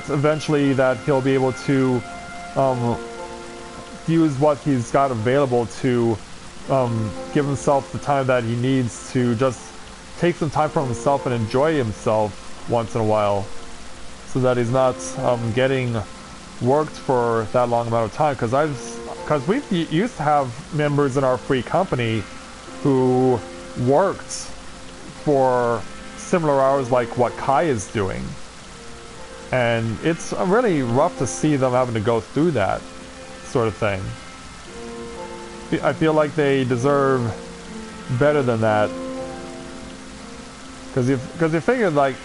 Speaker 1: eventually that he'll be able to use what he's got available to give himself the time that he needs to just take some time for himself and enjoy himself once in a while, so that he's not getting worked for that long amount of time. Because we used to have members in our free company who worked for similar hours like what Kai is doing, and it's really rough to see them having to go through that. sort of thing. I feel like they deserve better than that. Because you figure, like,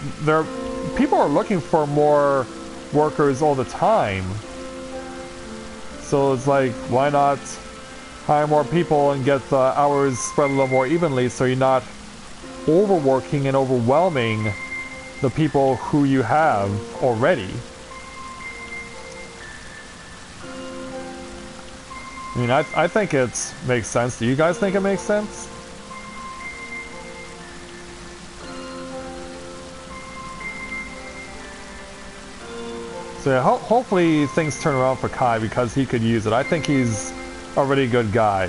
Speaker 1: people are looking for more workers all the time. So it's like, why not hire more people and get the hours spread a little more evenly so you're not overworking and overwhelming the people who you have already. I mean, I think it makes sense. Do you guys think it makes sense? So yeah, hopefully things turn around for Kai because he could use it. I think he's a really good guy.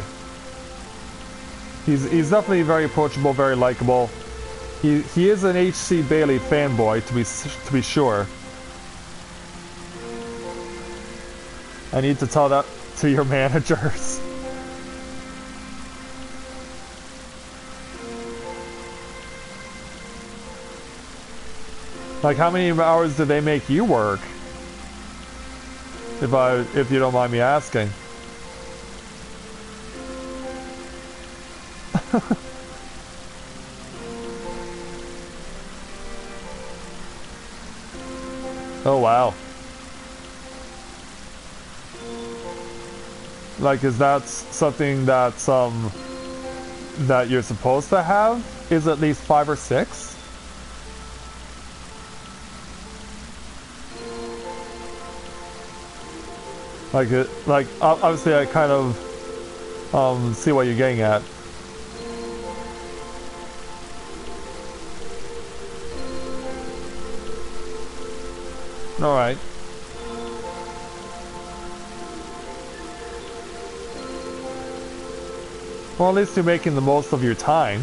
Speaker 1: He's definitely very approachable, very likable. He is an H.C. Bailey fanboy, to be sure. I need to tell that to your managers. Like, how many hours do they make you work? If you don't mind me asking. Oh wow. Like, is that something that's that you're supposed to have? Is at least 5 or 6? Like obviously I kind of see what you're getting at. All right. Well, at least you're making the most of your time.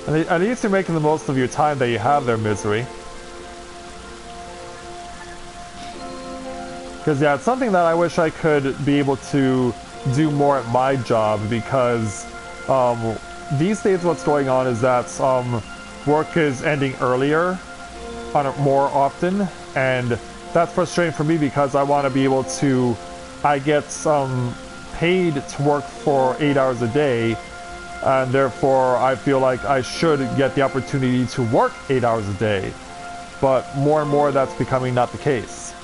Speaker 1: At least you're making the most of your time that you have there, Misery. Because yeah, it's something that I wish I could be able to do more at my job, because these days what's going on is that work is ending earlier more often, and that's frustrating for me because I want to be able to, I get paid to work for 8 hours a day, and therefore I feel like I should get the opportunity to work 8 hours a day. But more and more that's becoming not the case.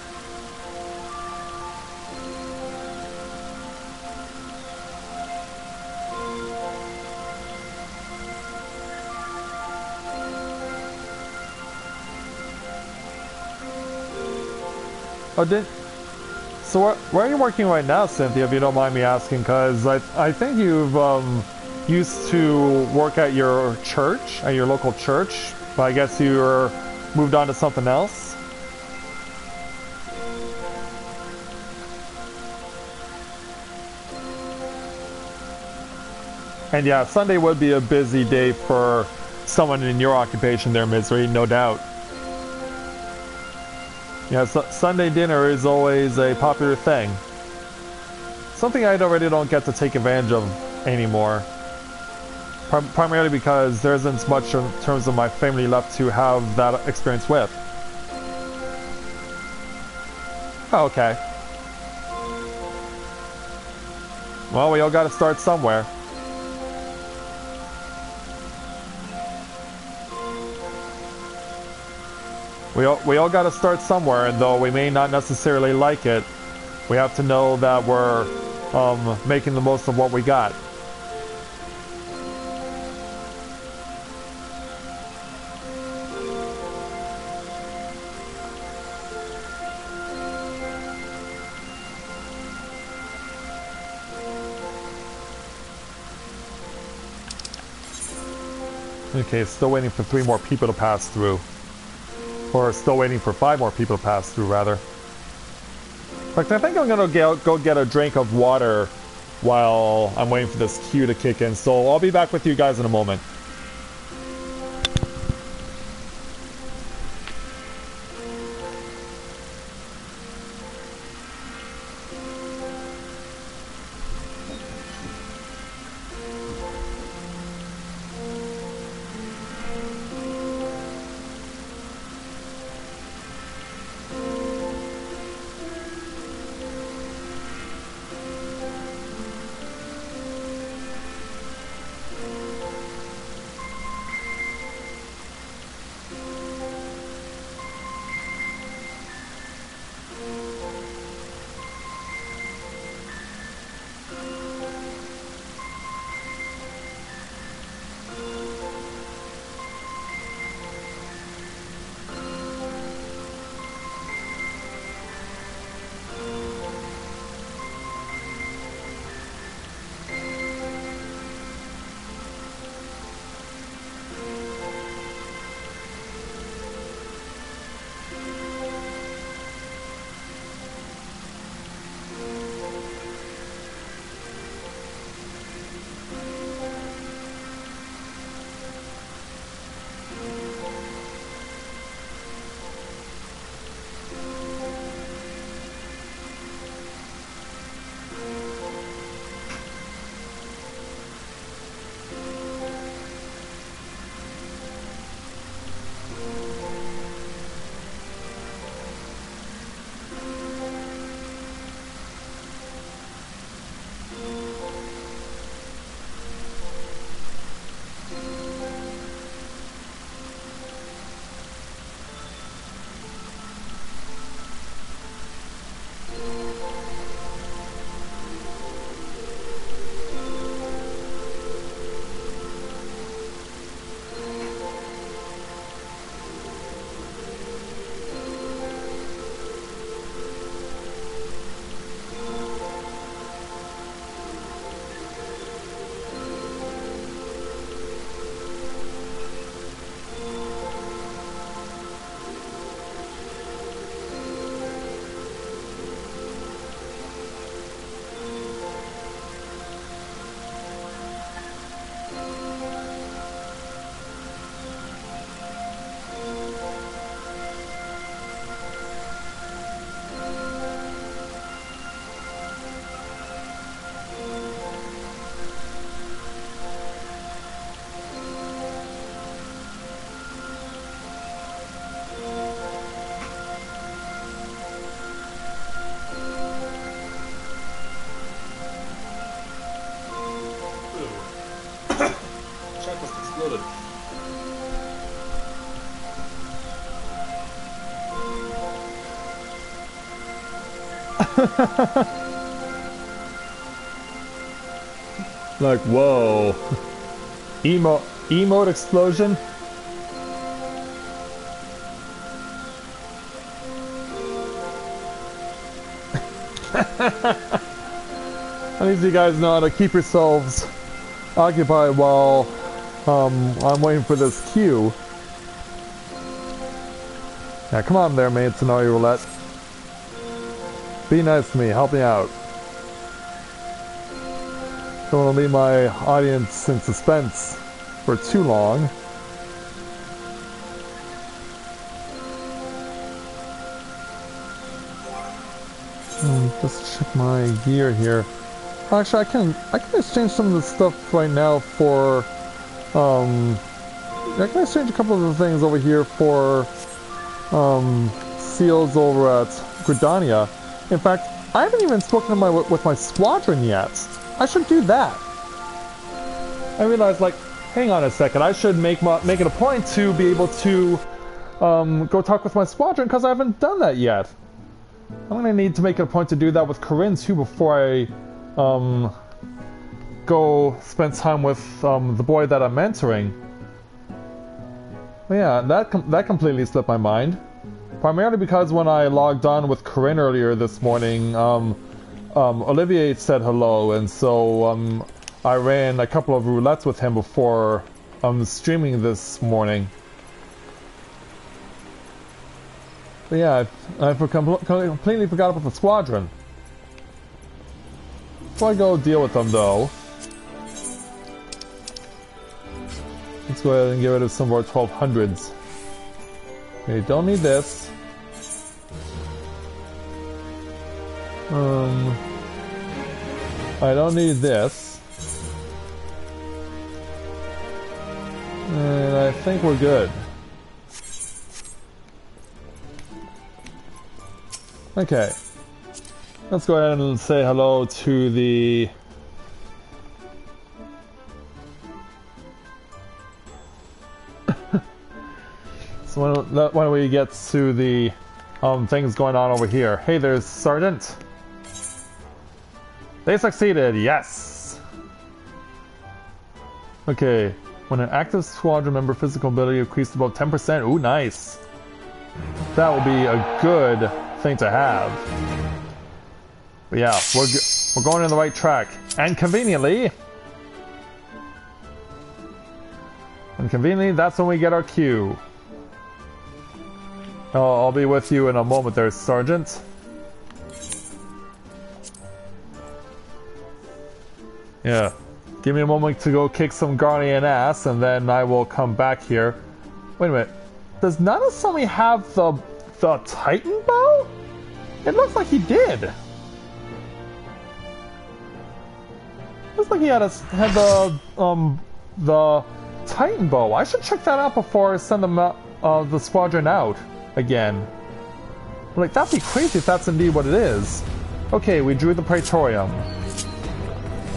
Speaker 1: So where are you working right now, Cynthia, if you don't mind me asking? Because I think you've used to work at your church, at your local church, but I guess you're moved on to something else? And yeah, Sunday would be a busy day for someone in your occupation there, Misery, no doubt. Yeah, Sunday dinner is always a popular thing. Something I already don't get to take advantage of anymore. Primarily because there isn't much in terms of my family left to have that experience with. Oh, okay. Well, we all gotta start somewhere. We all gotta start somewhere, and though we may not necessarily like it, we have to know that we're making the most of what we got. Okay, still waiting for 3 more people to pass through. Or still waiting for 5 more people to pass through, rather. In fact, I think I'm gonna go get a drink of water while I'm waiting for this queue to kick in, so I'll be back with you guys in a moment. Like, whoa. Emote explosion? At least you guys know how to keep yourselves occupied while I'm waiting for this queue. Yeah, come on there, mates, and all your roulette. Be nice to me, help me out. Don't want to leave my audience in suspense for too long. Just check my gear here. Actually, I can exchange some of the stuff right now for I can exchange a couple of the things over here for seals over at Gridania. In fact, I haven't even spoken to with my squadron yet. I should do that. I realized, like, hang on a second, I should make it a point to be able to go talk with my squadron, because I haven't done that yet. I'm going to need to make it a point to do that with Corinne too before I go spend time with the boy that I'm mentoring. But yeah, that completely slipped my mind. Primarily because when I logged on with Corinne earlier this morning, Olivier said hello, and so I ran a couple of roulettes with him before streaming this morning. But yeah, I completely forgot about the squadron. Before I go deal with them, though, let's go ahead and get rid of some of our 1200s. Okay, don't need this. I don't need this. And I think we're good. Okay. Let's go ahead and say hello to the... So why don't we get to the things going on over here. Hey, there's Sergeant. They succeeded, yes! Okay, when an active squadron member physical ability increased above 10%, ooh, nice! That will be a good thing to have. But yeah, we're going on the right track. And conveniently, that's when we get our cue. I'll be with you in a moment there, Sergeant. Yeah. Give me a moment to go kick some Guardian ass, and then I will come back here. Wait a minute. Does Nanasami have the Titan bow? It looks like he did. Looks like he had the Titan bow. I should check that out before I send the squadron out again. Like, that'd be crazy if that's indeed what it is. Okay, we drew the Praetorium,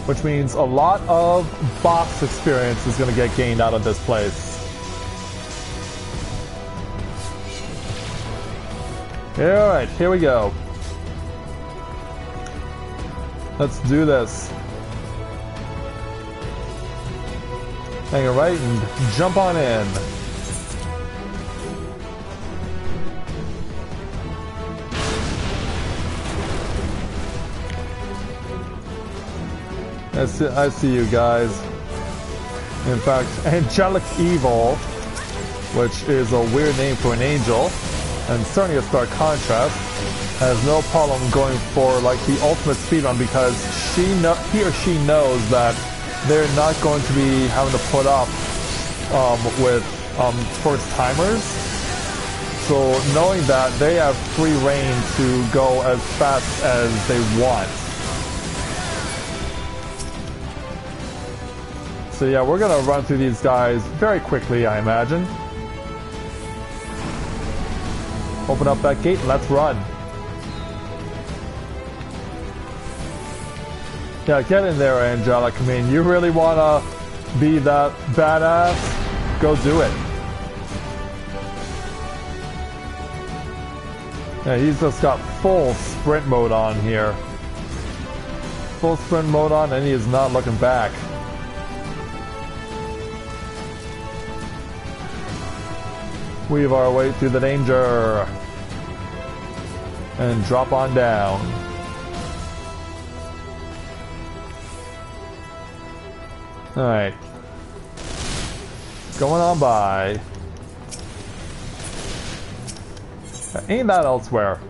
Speaker 1: which means a lot of boss experience is going to get gained out of this place. Alright, here we go. Let's do this. Hang it right and jump on in. I see you guys. In fact, Angelic Evil, which is a weird name for an angel, and certainly a stark contrast, has no problem going for like the ultimate speedrun because he or she knows that they're not going to be having to put up with first timers. So knowing that, they have free reign to go as fast as they want. So yeah, we're gonna run through these guys very quickly, I imagine. Open up that gate and let's run. Yeah, get in there, Angelic. I mean, you really wanna be that badass? go do it. Yeah, he's just got full sprint mode on here. Full sprint mode on, and he is not looking back. Weave our way through the danger. And drop on down. Alright. Going on by. Ain't that elsewhere?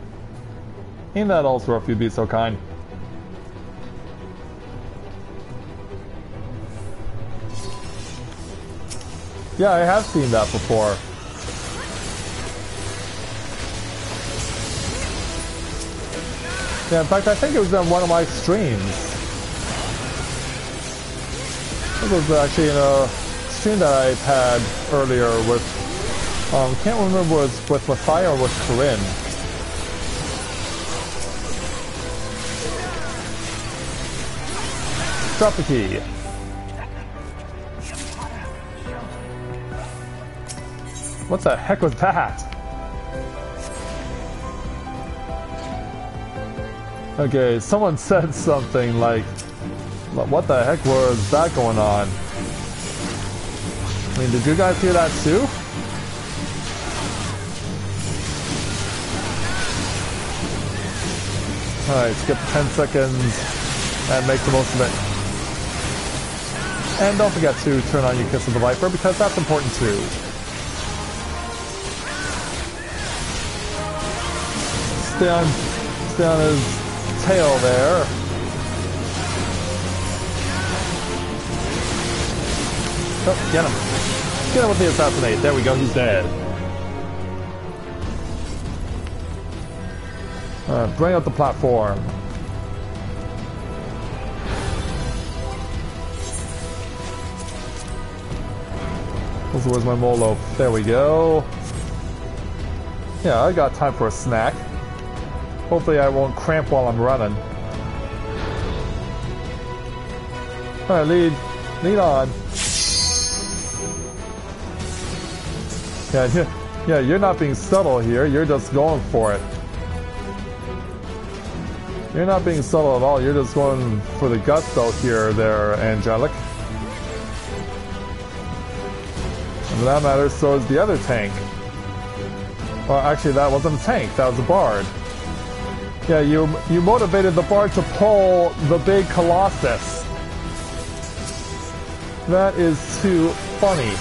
Speaker 1: Ain't that elsewhere if you'd be so kind? Yeah, I have seen that before. Yeah, in fact, I think it was on one of my streams. It was actually in a stream that I had earlier with, can't remember if it was with Matthia or with Corinne. Drop the key. What the heck was that? Okay, someone said something like, what the heck was that going on? I mean, did you guys hear that too? Alright, skip 10 seconds and make the most of it. And don't forget to turn on your Kiss of the Viper because that's important too. Stay on his tail there. Oh, get him. Get him with the assassinate. There we go, he's dead. Bring up the platform. Where's my molo? There we go. Yeah, I got time for a snack. Hopefully I won't cramp while I'm running. Alright, lead on. Yeah, you're not being subtle here, you're just going for it. You're not being subtle at all, you're just going for the gusto here, there, Angelic. And for that matter, so is the other tank. Well, actually that wasn't a tank, that was a bard. Yeah, you motivated the bard to pull the big Colossus. That is too funny.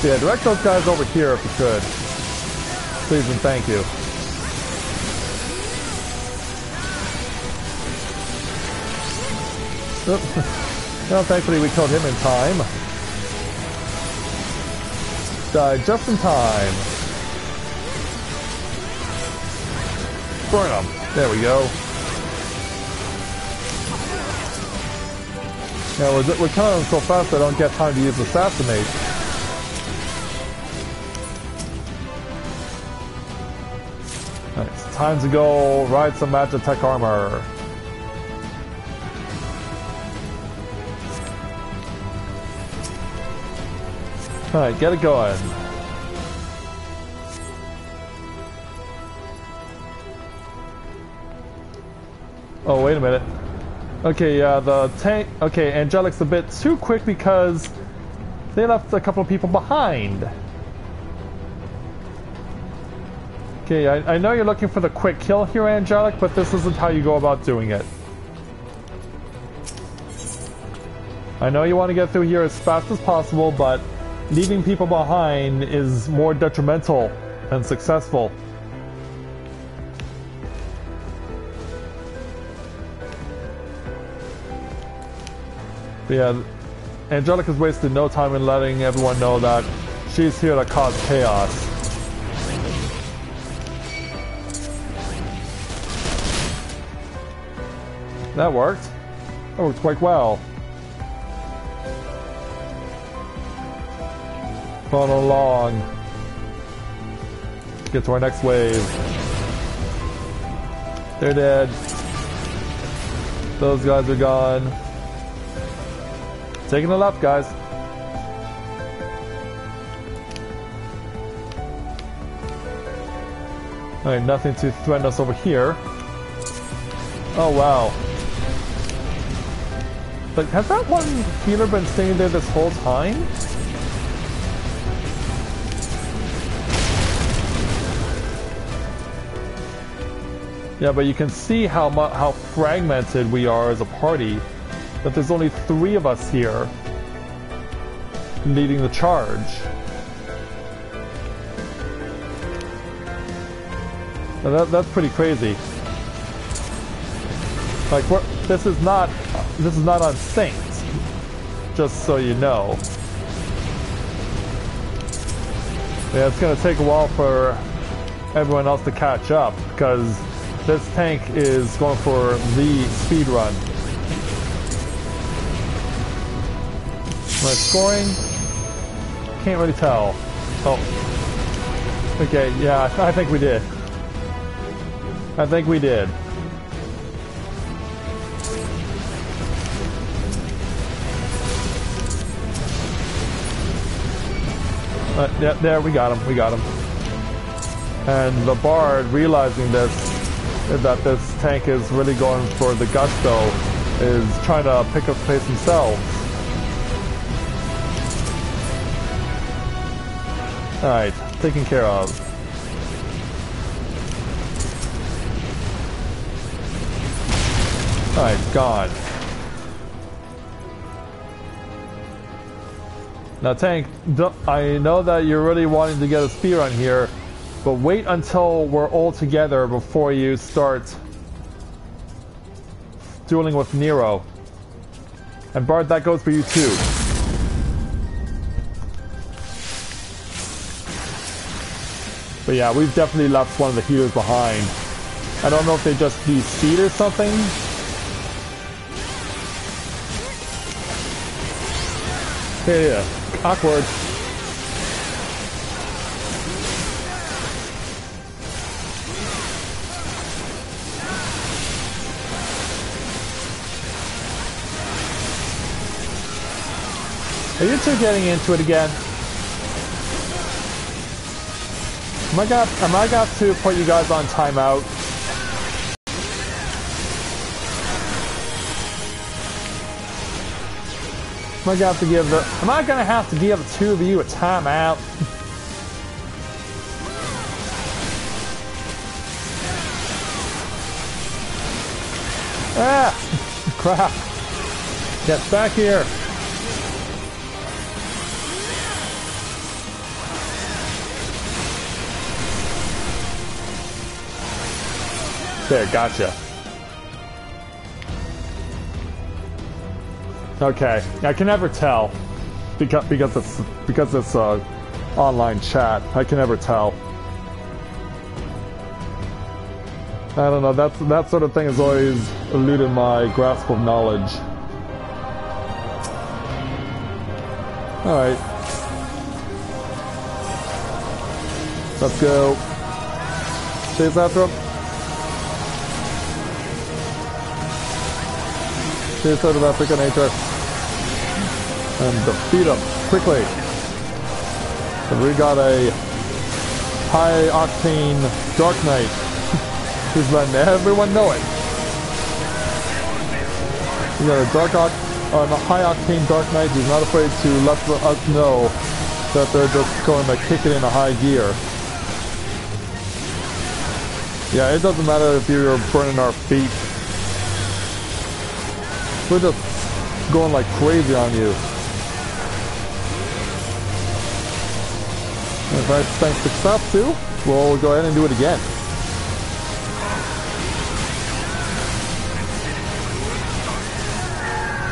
Speaker 1: Yeah, direct those guys over here if you could. Please and thank you. Well, thankfully we killed him in time. Died just in time. Burn him. There we go. Yeah, we're killing them so fast I don't get time to use Assassinate. Alright, it's time to go ride some Magitech armor. Alright, get it going. Oh, wait a minute. Okay, the tank... Okay, Angelic's a bit too quick because they left a couple of people behind. Okay, I know you're looking for the quick kill here, Angelic, but this isn't how you go about doing it. I know you want to get through here as fast as possible, but leaving people behind is more detrimental than successful. But yeah, Angelic has wasted no time in letting everyone know that she's here to cause chaos. That worked. That worked quite well. Follow along. Get to our next wave. They're dead. Those guys are gone. Taking a left, guys. Alright, nothing to threaten us over here. Oh, wow. But has that one healer been staying there this whole time? Yeah, but you can see how fragmented we are as a party. That there's only 3 of us here leading the charge. Now that's pretty crazy. Like, this is not on Saints, just so you know. Yeah, it's gonna take a while for everyone else to catch up because this tank is going for the speed run. Am I scoring? Can't really tell. Oh. Okay, yeah, I think we did. I think we did. Yeah, there, we got him, we got him. And the Bard, realizing this, that this tank is really going for the gusto, is trying to pick up pace himself. Alright, taken care of. Alright, gone. Now tank, I know that you're really wanting to get a spear on here, but wait until we're all together before you start dueling with Nero. And Bard, that goes for you too. But yeah, we've definitely left one of the healers behind. I don't know if they just de-seed or something. Yeah. Awkward. Are you two getting into it again? Am I gonna have to put you guys on timeout? Am I gonna have to give the 2 of you a timeout? Ah! Crap! Get back here! There, gotcha. Okay, I can never tell because it's online chat. I can never tell. I don't know. That sort of thing has always eluded my grasp of knowledge. All right, let's go. Chase after him. Chase out of that freaking nature. And defeat him quickly. And we got a high octane Dark Knight who's letting everyone know it. We got a high octane Dark Knight who's not afraid to let us know that they're just going to kick it in a high gear. Yeah, it doesn't matter if you're burning our feet. We're just going like crazy on you. If I thank success too, we'll go ahead and do it again.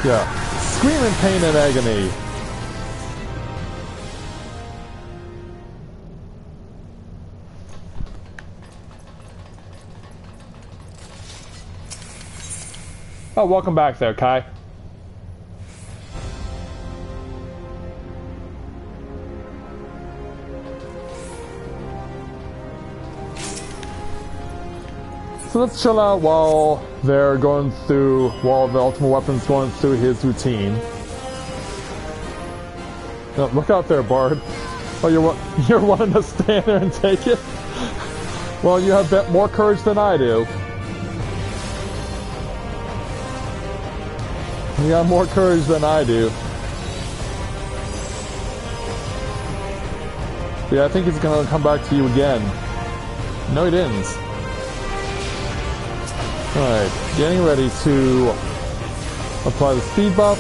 Speaker 1: Yeah. Scream in pain and agony. Oh, welcome back there, Kai. So let's chill out while the Ultimate Weapon's going through his routine. Oh, look out there, Bard. Oh, you're wanting to stand there and take it? Well, you have more courage than I do. You got more courage than I do. Yeah, I think he's gonna come back to you again. No, he didn't. Alright, getting ready to apply the speed buff.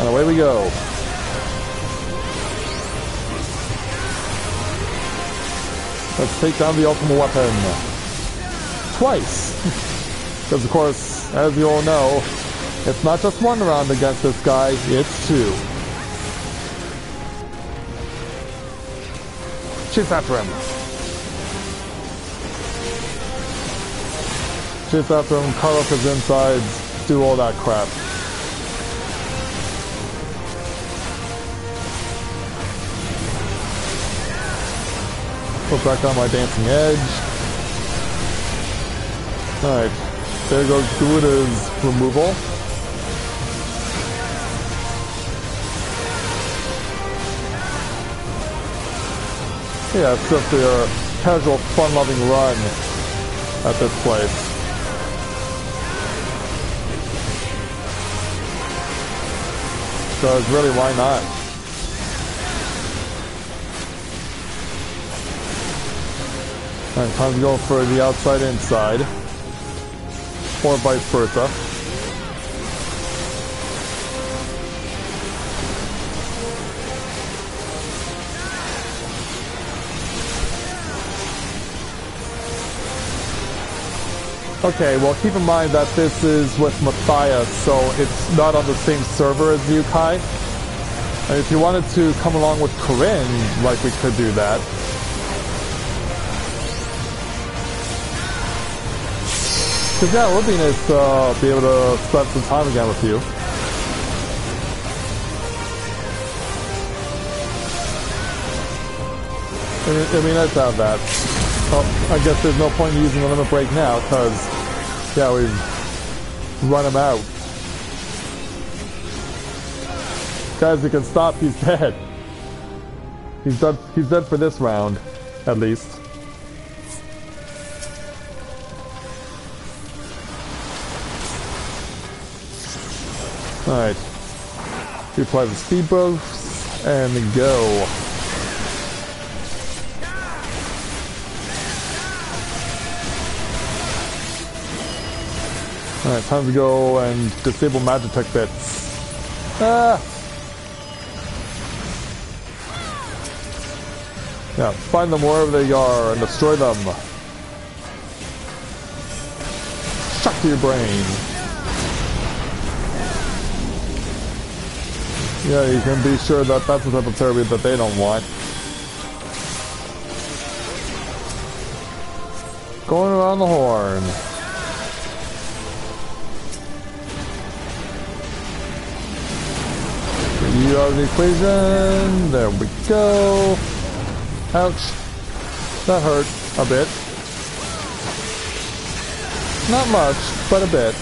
Speaker 1: And away we go. Let's take down the ultimate weapon. Twice. Because of course, as you all know, it's not just one round against this guy, it's two. Chase after him. Chase after him, cut off his insides, do all that crap. Put back on my dancing edge. Alright, there goes Garuda's removal. Yeah, it's just a casual, fun-loving run at this place. Because really, why not? Alright, time to go for the outside-inside. Or vice versa. Okay, well keep in mind that this is with Matthia, so it's not on the same server as Yukai. And if you wanted to come along with Corinne, like we could do that. Because yeah, it would be nice to be able to spend some time again with you. It'd be nice to have that. Well, I guess there's no point in using the limit break now, because, yeah, we've run him out. Guys, you can stop, he's dead. He's dead for this round, at least. Alright. We apply the speed boost, and go. Alright, time to go and disable Magitech bits. Ah! Yeah, find them wherever they are and destroy them. Shock to your brain. Yeah, you can be sure that that's the type of therapy that they don't want. Going around the horn. You out of the equation. There we go. Ouch. That hurt a bit. Not much, but a bit.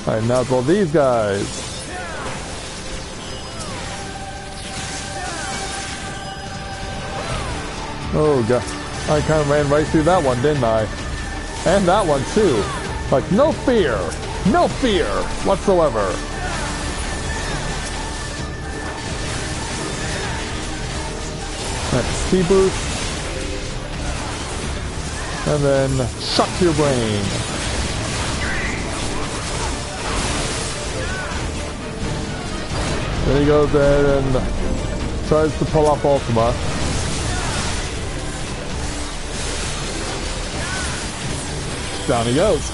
Speaker 1: Alright, now it's all these guys. Oh god. I kind of ran right through that one, didn't I? And that one too. Like, no fear. No fear whatsoever. That's speed boost. And then shock to your brain. Then he goes in and tries to pull off Ultima. Down he goes.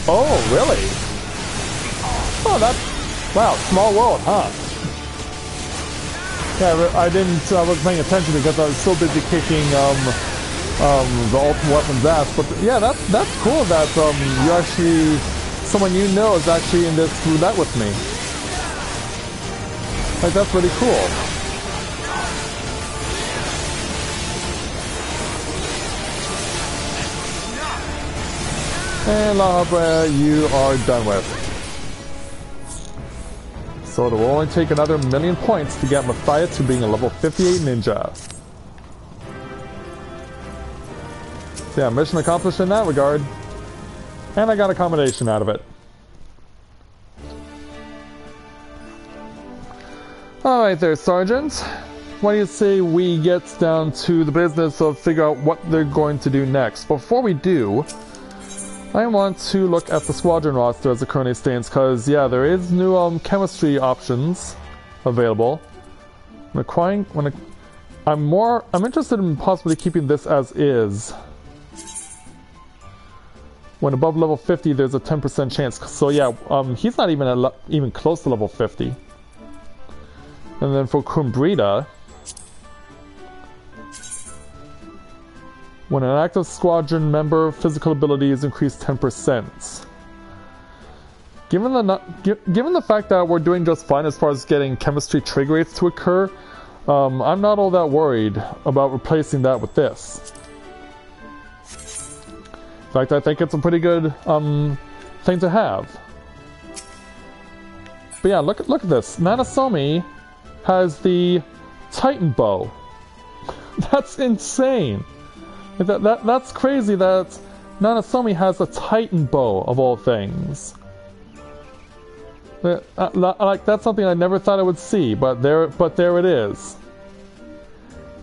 Speaker 1: Oh, really? Oh, that's... Wow, small world, huh? Yeah, I wasn't paying attention because I was so busy kicking, the ultimate weapon's ass. But yeah, that's cool that, you actually someone you know is actually in this roulette with me. Like, that's really cool. And La Habra, you are done with. So it will only take another 1,000,000 points to get Matthia to being a level 58 ninja. So yeah, mission accomplished in that regard. And I got a combination out of it. Alright there, Sergeant. Why do you say we get down to the business of figure out what they're going to do next? Before we do, I want to look at the squadron roster as it currently stands, because yeah, there is new chemistry options available. I'm interested in possibly keeping this as is. When above level 50, there's a 10% chance. So yeah, he's not even close to level 50. And then for Kumbrita, when an active squadron member, physical ability is increased 10%. Given the fact that we're doing just fine as far as getting chemistry trigger rates to occur, I'm not all that worried about replacing that with this. In fact, I think it's a pretty good thing to have. But yeah, look at this. Nanasomi has the Titan bow. That's insane. That's crazy that Nanasomi has a Titan bow of all things. Like, that's something I never thought I would see, but there it is.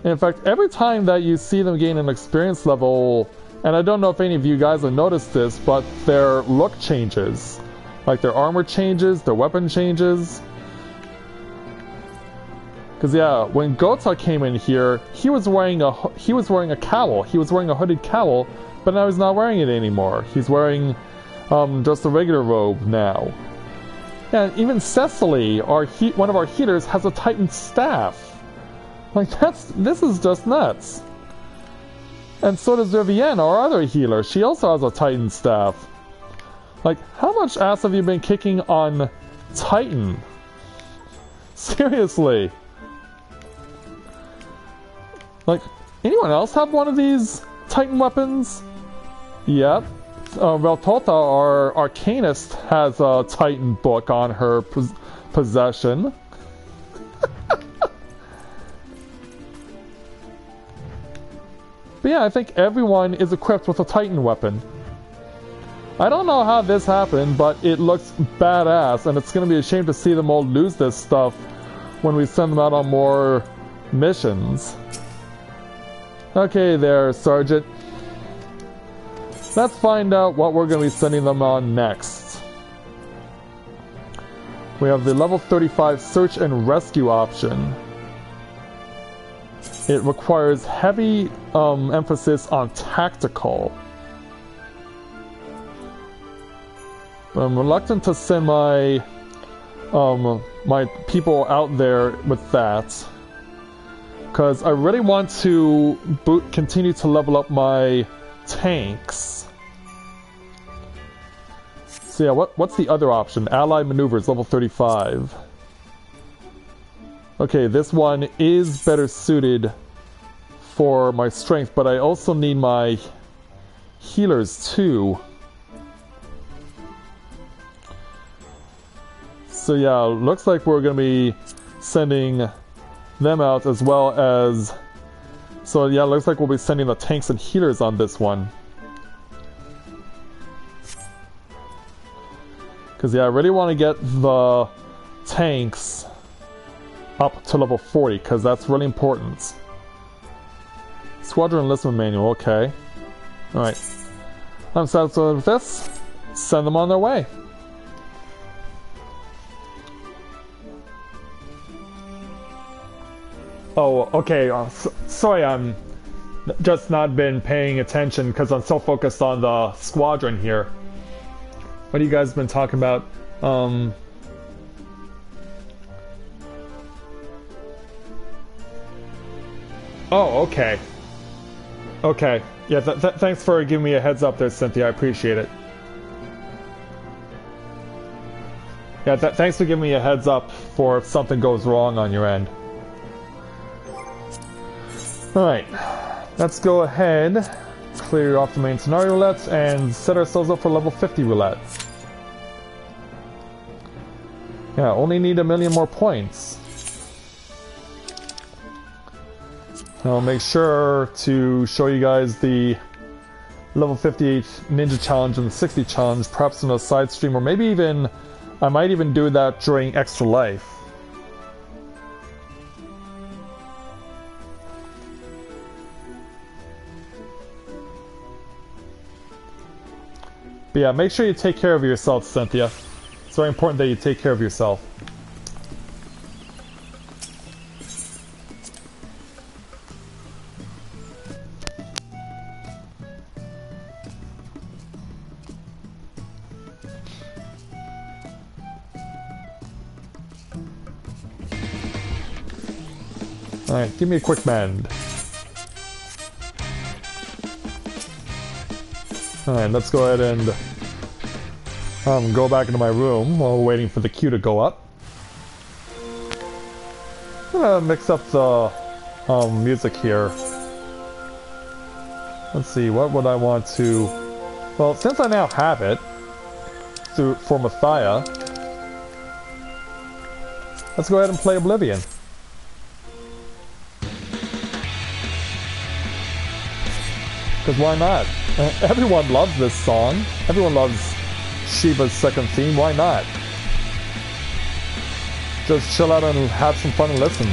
Speaker 1: In fact, every time that you see them gain an experience level, and I don't know if any of you guys have noticed this, but their look changes. Like, their armor changes, their weapon changes. Because yeah, when Gota came in here, he was wearing a cowl. He was wearing a hooded cowl, but now he's not wearing it anymore. He's wearing just a regular robe now. And even Cecily, one of our healers, has a Titan staff. Like, this is just nuts. And so does Rivienne, our other healer. She also has a Titan staff. Like, how much ass have you been kicking on Titan? Seriously. Like, anyone else have one of these Titan weapons? Yep. Veltolta, our Arcanist, has a Titan book on her possession. But yeah, I think everyone is equipped with a Titan weapon. I don't know how this happened, but it looks badass, and it's going to be a shame to see them all lose this stuff when we send them out on more missions. Okay there, Sergeant. Let's find out what we're going to be sending them on next. We have the level 35 search and rescue option. It requires heavy emphasis on tactical. I'm reluctant to send my my people out there with that, because I really want to continue to level up my tanks. So yeah, what's the other option? Allied maneuvers, level 35. Okay, this one is better suited for my strength, but I also need my healers too. So yeah, looks like we're going to be sending them out as well as... So yeah, looks like we'll be sending the tanks and healers on this one. Because yeah, I really want to get the tanks up to level 40, because that's really important. Squadron enlistment manual, okay. Alright. I'm satisfied with this. Send them on their way. Oh, okay. Sorry, I'm just not been paying attention because I'm so focused on the squadron here. What have you guys been talking about? Oh, okay. Okay. Yeah, thanks for giving me a heads up there, Cynthia. I appreciate it. Yeah, thanks for giving me a heads up for if something goes wrong on your end. Alright, let's go ahead, clear off the main scenario roulette, and set ourselves up for level 50 roulette. Yeah, only need 1,000,000 more points. I'll make sure to show you guys the level 58 ninja challenge and the 60 challenge, perhaps in a side stream, or maybe even, I might even do that during Extra Life. But yeah, make sure you take care of yourself, Cynthia. It's very important that you take care of yourself. Alright, give me a quick mend. Alright, let's go ahead and go back into my room while we're waiting for the queue to go up. I'm gonna mix up the music here. Let's see, what would I want to... Well, since I now have it for Matthia, let's go ahead and play Oblivion. Because why not? Everyone loves this song. Everyone loves Shiva's second theme. Why not? Just chill out and have some fun and listen.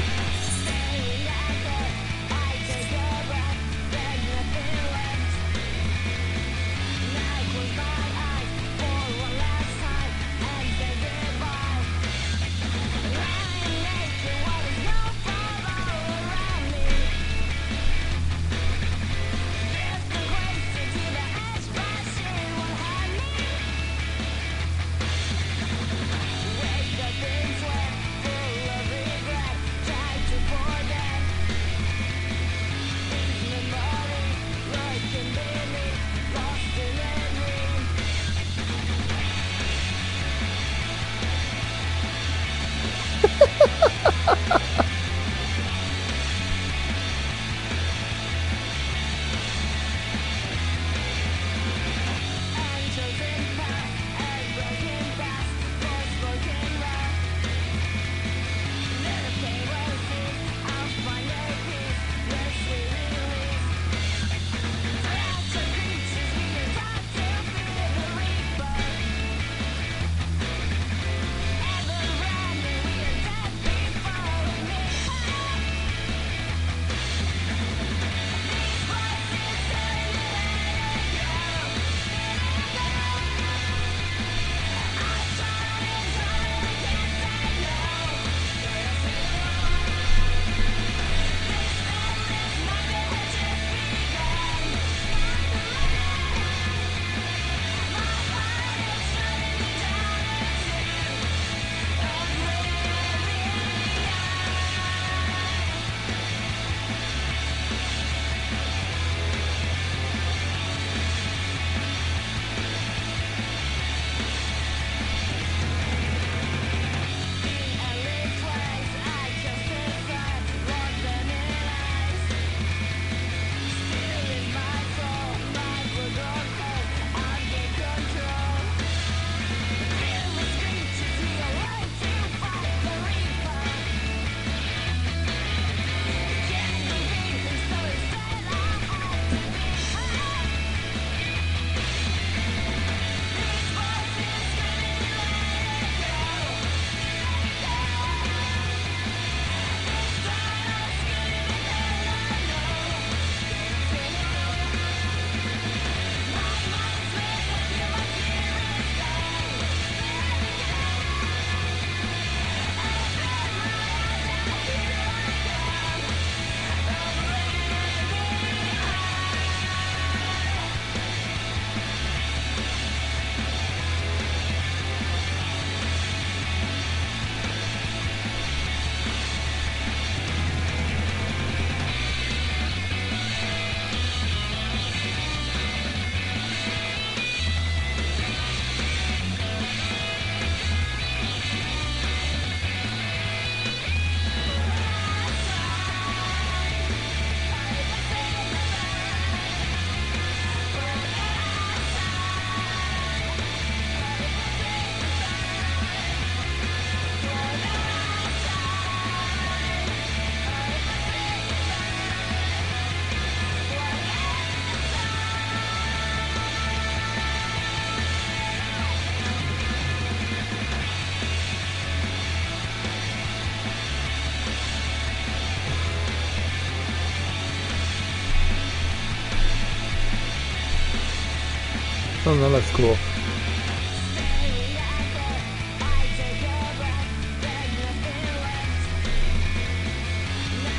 Speaker 1: no, that's cool.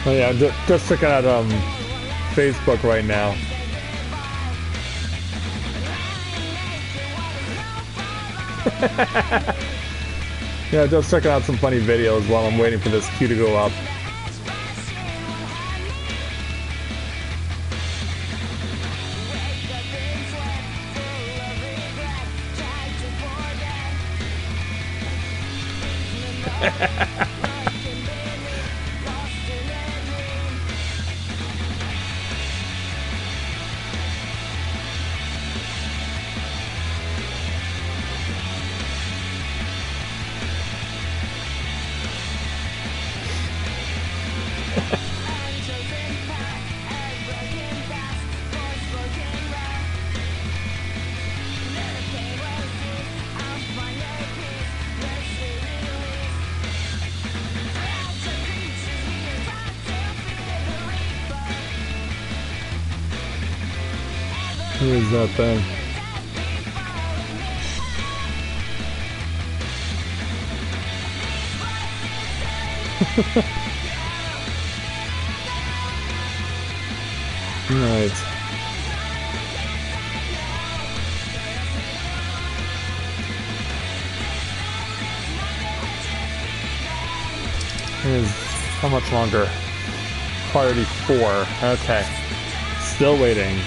Speaker 1: Oh yeah, just looking at Facebook right now. Yeah, just checking out some funny videos while I'm waiting for this queue to go up. Who is that thing? Right. Is how much longer? Priority 4. Okay. Still waiting.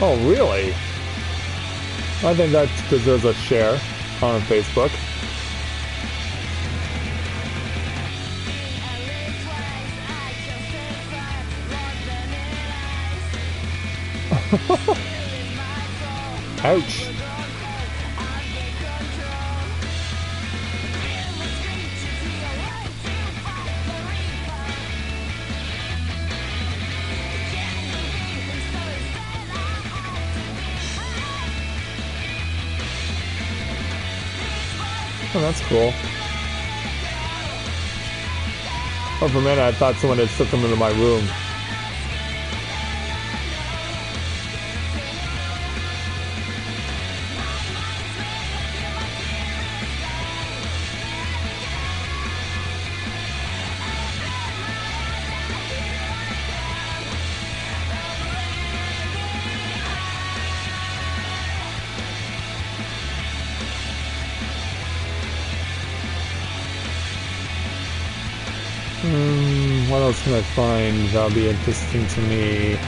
Speaker 1: Oh, really? I think that deserves a share on Facebook. Ouch. Oh, that's cool. Oh, for a minute I thought someone had slipped them into my room. What else can I find that'll be interesting to me?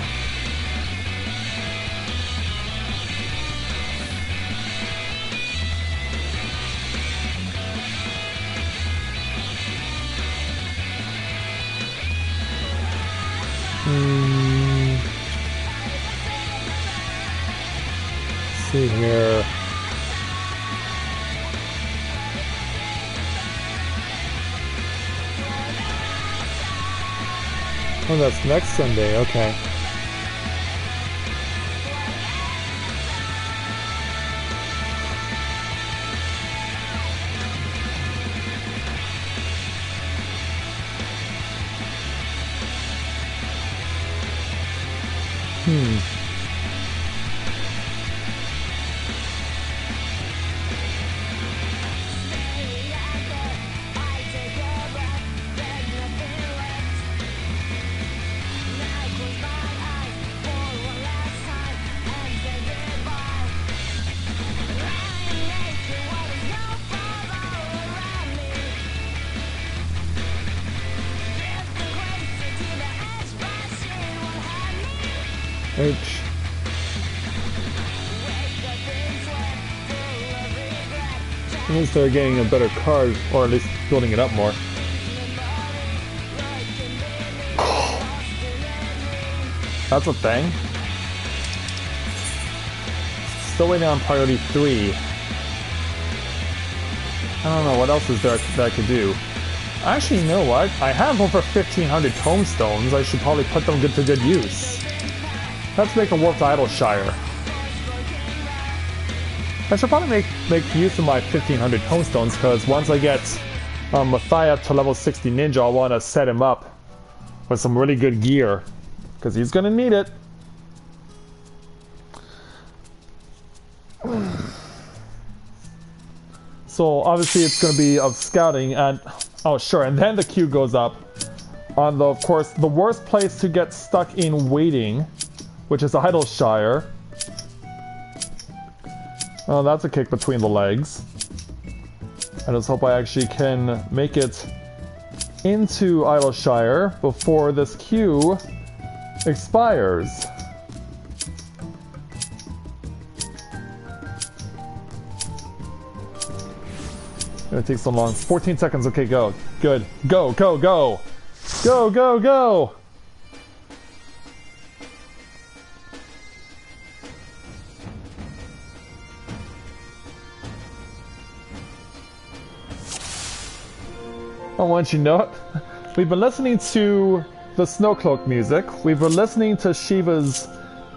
Speaker 1: Let's see here. Oh, that's next Sunday, okay. Ouch. At least they're getting a better card, or at least building it up more. That's a thing. Still waiting on priority 3. I don't know, what else is there that I could do? Actually, you know what? I have over 1,500 tomestones. I should probably put them to good use. Let's make a warped Idleshire. I should probably make use of my 1,500 tomestones, because once I get Matthia to level 60 ninja, I'll want to set him up with some really good gear, because he's gonna need it. So obviously it's going to be of scouting, and oh sure, and then the queue goes up on the, of course, the worst place to get stuck in waiting, which is Idleshire. Oh, that's a kick between the legs. I just hope I actually can make it into Idleshire before this queue expires. It takes so long. 14 seconds. Okay, go. Good. Go, go, go. Go, go, go. Oh, once you know it, we've been listening to the Snowcloak music. We've been listening to Shiva's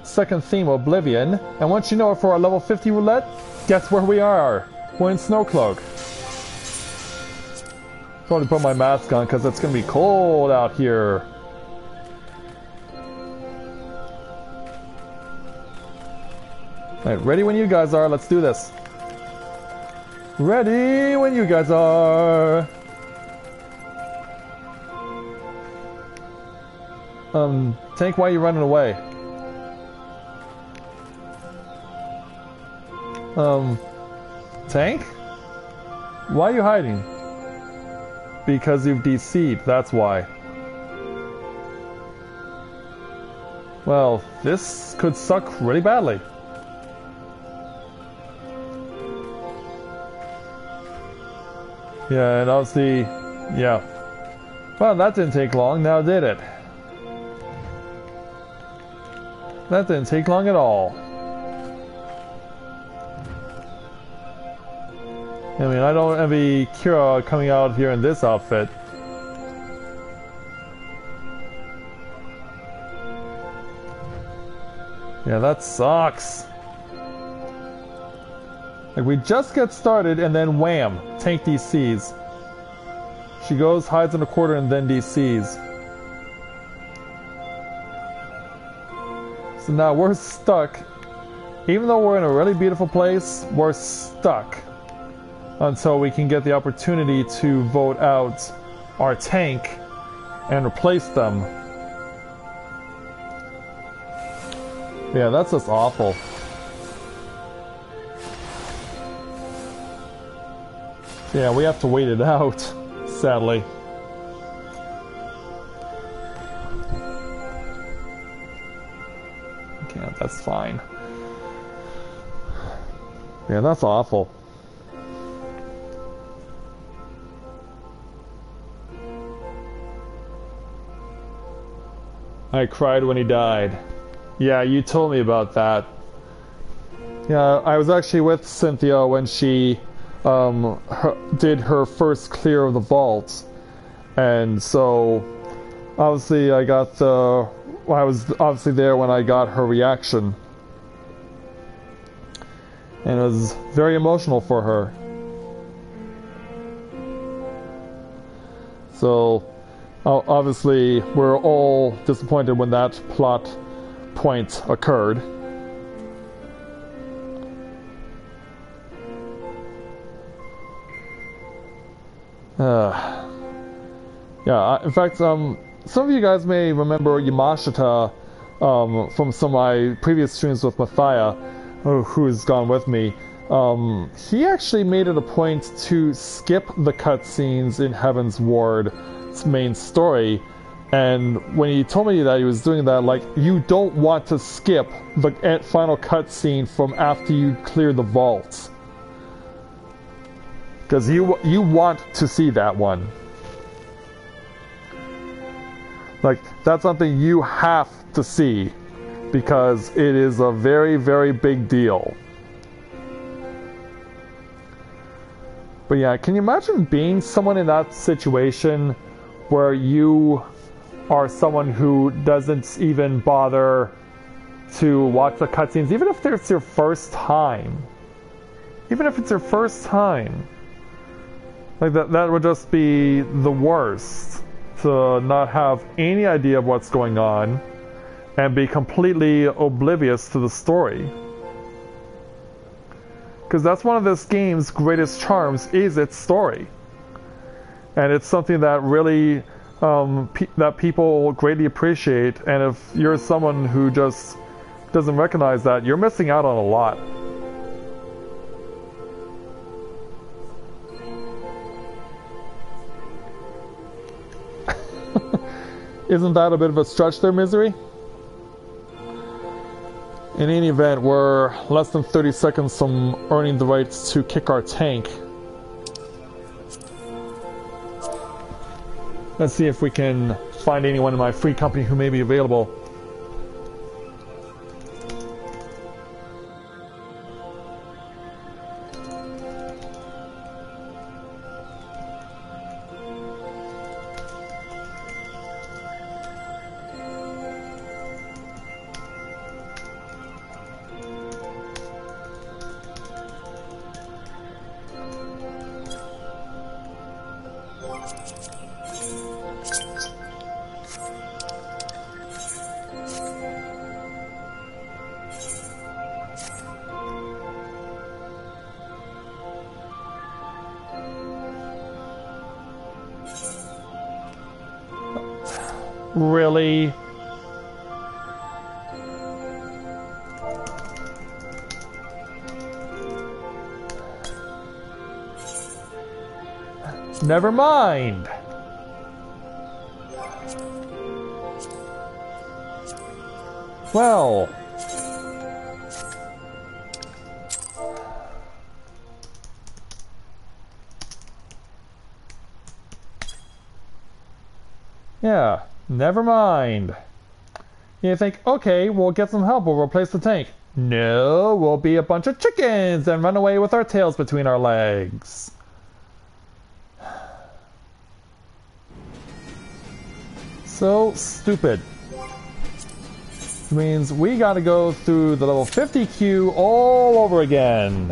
Speaker 1: second theme, Oblivion. And once you know it, for our level 50 roulette, guess where we are? We're in Snowcloak. I'm going to put my mask on because it's going to be cold out here. Alright, ready when you guys are. Let's do this. Ready when you guys are. Tank, why are you running away? Tank? Why are you hiding? Because you've DC'd, that's why. Well, this could suck really badly. Yeah, and obviously, yeah. Well, that didn't take long, now did it? That didn't take long at all. I mean, I don't envy Kira coming out here in this outfit. Yeah, that sucks. Like, we just get started and then wham, tank DCs. She goes, hides in a corner, and then DCs. So now we're stuck. Even though we're in a really beautiful place, we're stuck until we can get the opportunity to vote out our tank and replace them. Yeah, that's just awful. Yeah, we have to wait it out, sadly. Okay, that's fine. Yeah, that's awful. I cried when he died. Yeah, you told me about that. Yeah, I was actually with Cynthia when she did her first clear of the vault, and so obviously I was obviously there when I got her reaction, and it was very emotional for her. So obviously we're all disappointed when that plot point occurred. Yeah, in fact, some of you guys may remember Yamashita from some of my previous streams with Matthia, who's gone with me. He actually made it a point to skip the cutscenes in Heavensward's main story, and when he told me that he was doing that, like, you don't want to skip the final cutscene from after you clear the vault. Because you want to see that one. Like, that's something you have to see, because it is a very, very big deal. But yeah, can you imagine being someone in that situation where you are someone who doesn't even bother to watch the cutscenes, even if it's your first time? Even if it's your first time. Like, that would just be the worst. to not have any idea of what's going on and be completely oblivious to the story. Because that's one of this game's greatest charms, is its story. And it's something that really that people greatly appreciate, and if you're someone who just doesn't recognize that, you're missing out on a lot. Isn't that a bit of a stretch there, Misery? In any event, we're less than 30 seconds from earning the rights to kick our tank. Let's see if we can find anyone in my free company who may be available. Really? Never mind. Well. Yeah. Never mind. You think, okay, we'll get some help, we'll replace the tank. No, we'll be a bunch of chickens and run away with our tails between our legs. So stupid. Which means we gotta go through the level 50 queue all over again.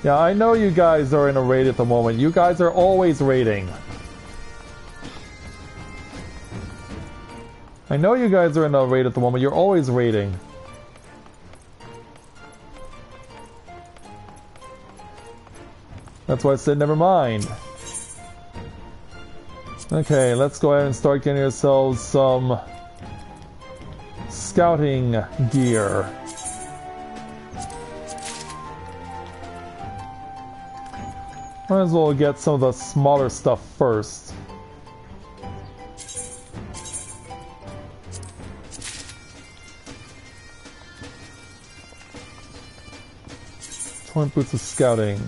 Speaker 1: Yeah, I know you guys are in a raid at the moment. You guys are always raiding. I know you guys are in a raid at the moment. You're always raiding. That's why I said never mind. Okay, let's go ahead and start getting ourselves some scouting gear. Might as well get some of the smaller stuff first. 20 boots of scouting.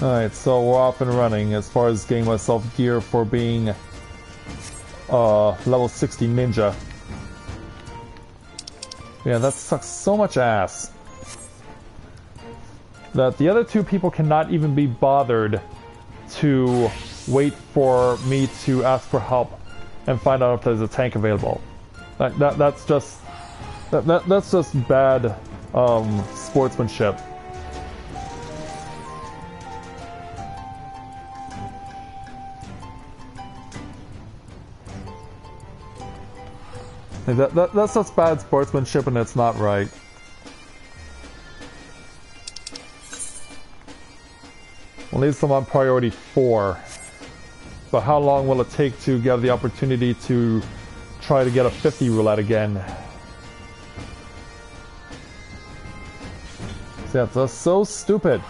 Speaker 1: Alright, so we're off and running as far as getting myself gear for being level 60 ninja. Yeah, that sucks so much ass. That the other two people cannot even be bothered to wait for me to ask for help and find out if there's a tank available. That's just bad sportsmanship. That's just bad sportsmanship, and it's not right. At least I'm on priority 4. But how long will it take to get the opportunity to try to get a 50 roulette again? Yeah, that's so stupid.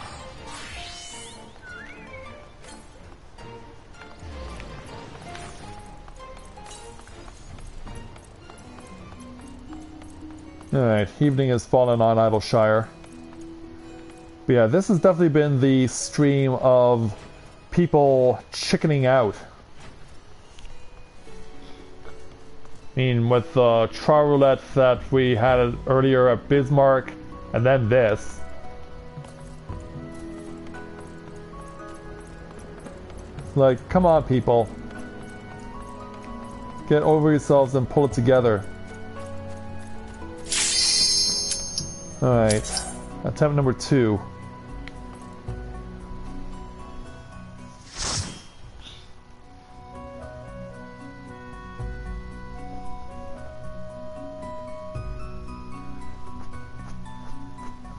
Speaker 1: Alright, evening has fallen on Idleshire. But yeah, this has definitely been the stream of people chickening out. I mean, with the trial roulette that we had earlier at Bismarck, and then this. Like, come on, people. Get over yourselves and pull it together. Alright. Attempt number 2.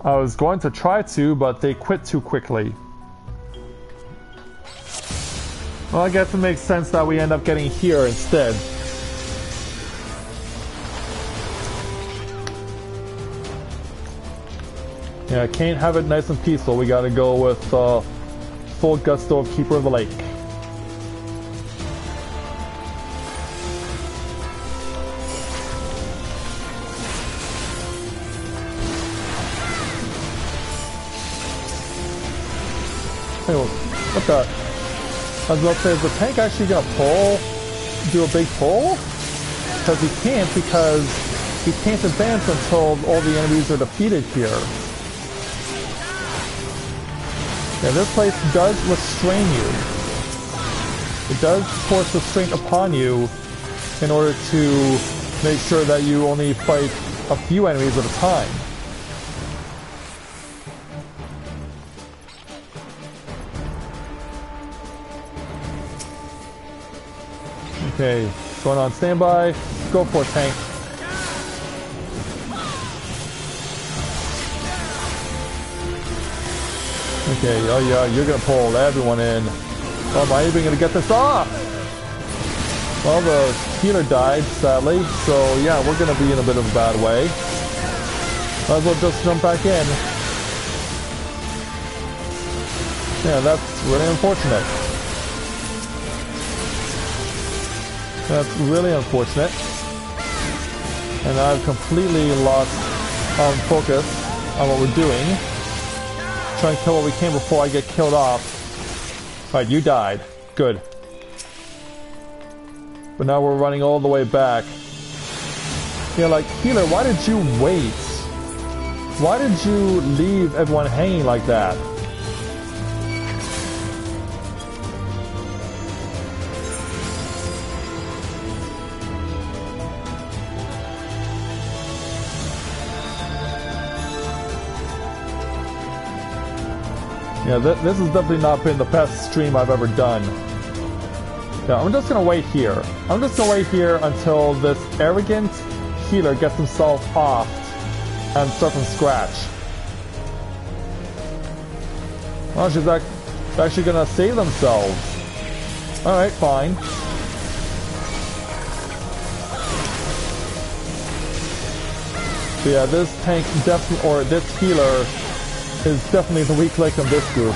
Speaker 1: I was going to try to, but they quit too quickly. Well, I guess it makes sense that we end up getting here instead. Yeah, can't have it nice and peaceful. We gotta go with full gusto of Keeper of the Lake. Hey, what the? I was about to say, is the tank actually gonna do a big pull? Because he can't advance until all the enemies are defeated here. Yeah, this place does restrain you. It does force restraint upon you in order to make sure that you only fight a few enemies at a time. Okay, going on standby. Go for it, tank. Okay, oh yeah, you're gonna pull everyone in. Oh, am I even gonna get this off? Well, the healer died, sadly, so yeah, we're gonna be in a bit of a bad way. Might as well just jump back in. Yeah, that's really unfortunate. That's really unfortunate. And I've completely lost focus on what we're doing. Trying to kill what we can before I get killed off. Alright, you died. Good. But now we're running all the way back. Yeah, like, healer, why did you wait? Why did you leave everyone hanging like that? Yeah, this has definitely not been the best stream I've ever done. Yeah, I'm just gonna wait here. I'm just gonna wait here until this arrogant healer gets himself off and start from scratch. Well, she's actually gonna save themselves. Alright, fine. So yeah, this tank definitely, or this healer is definitely the weak link of this group.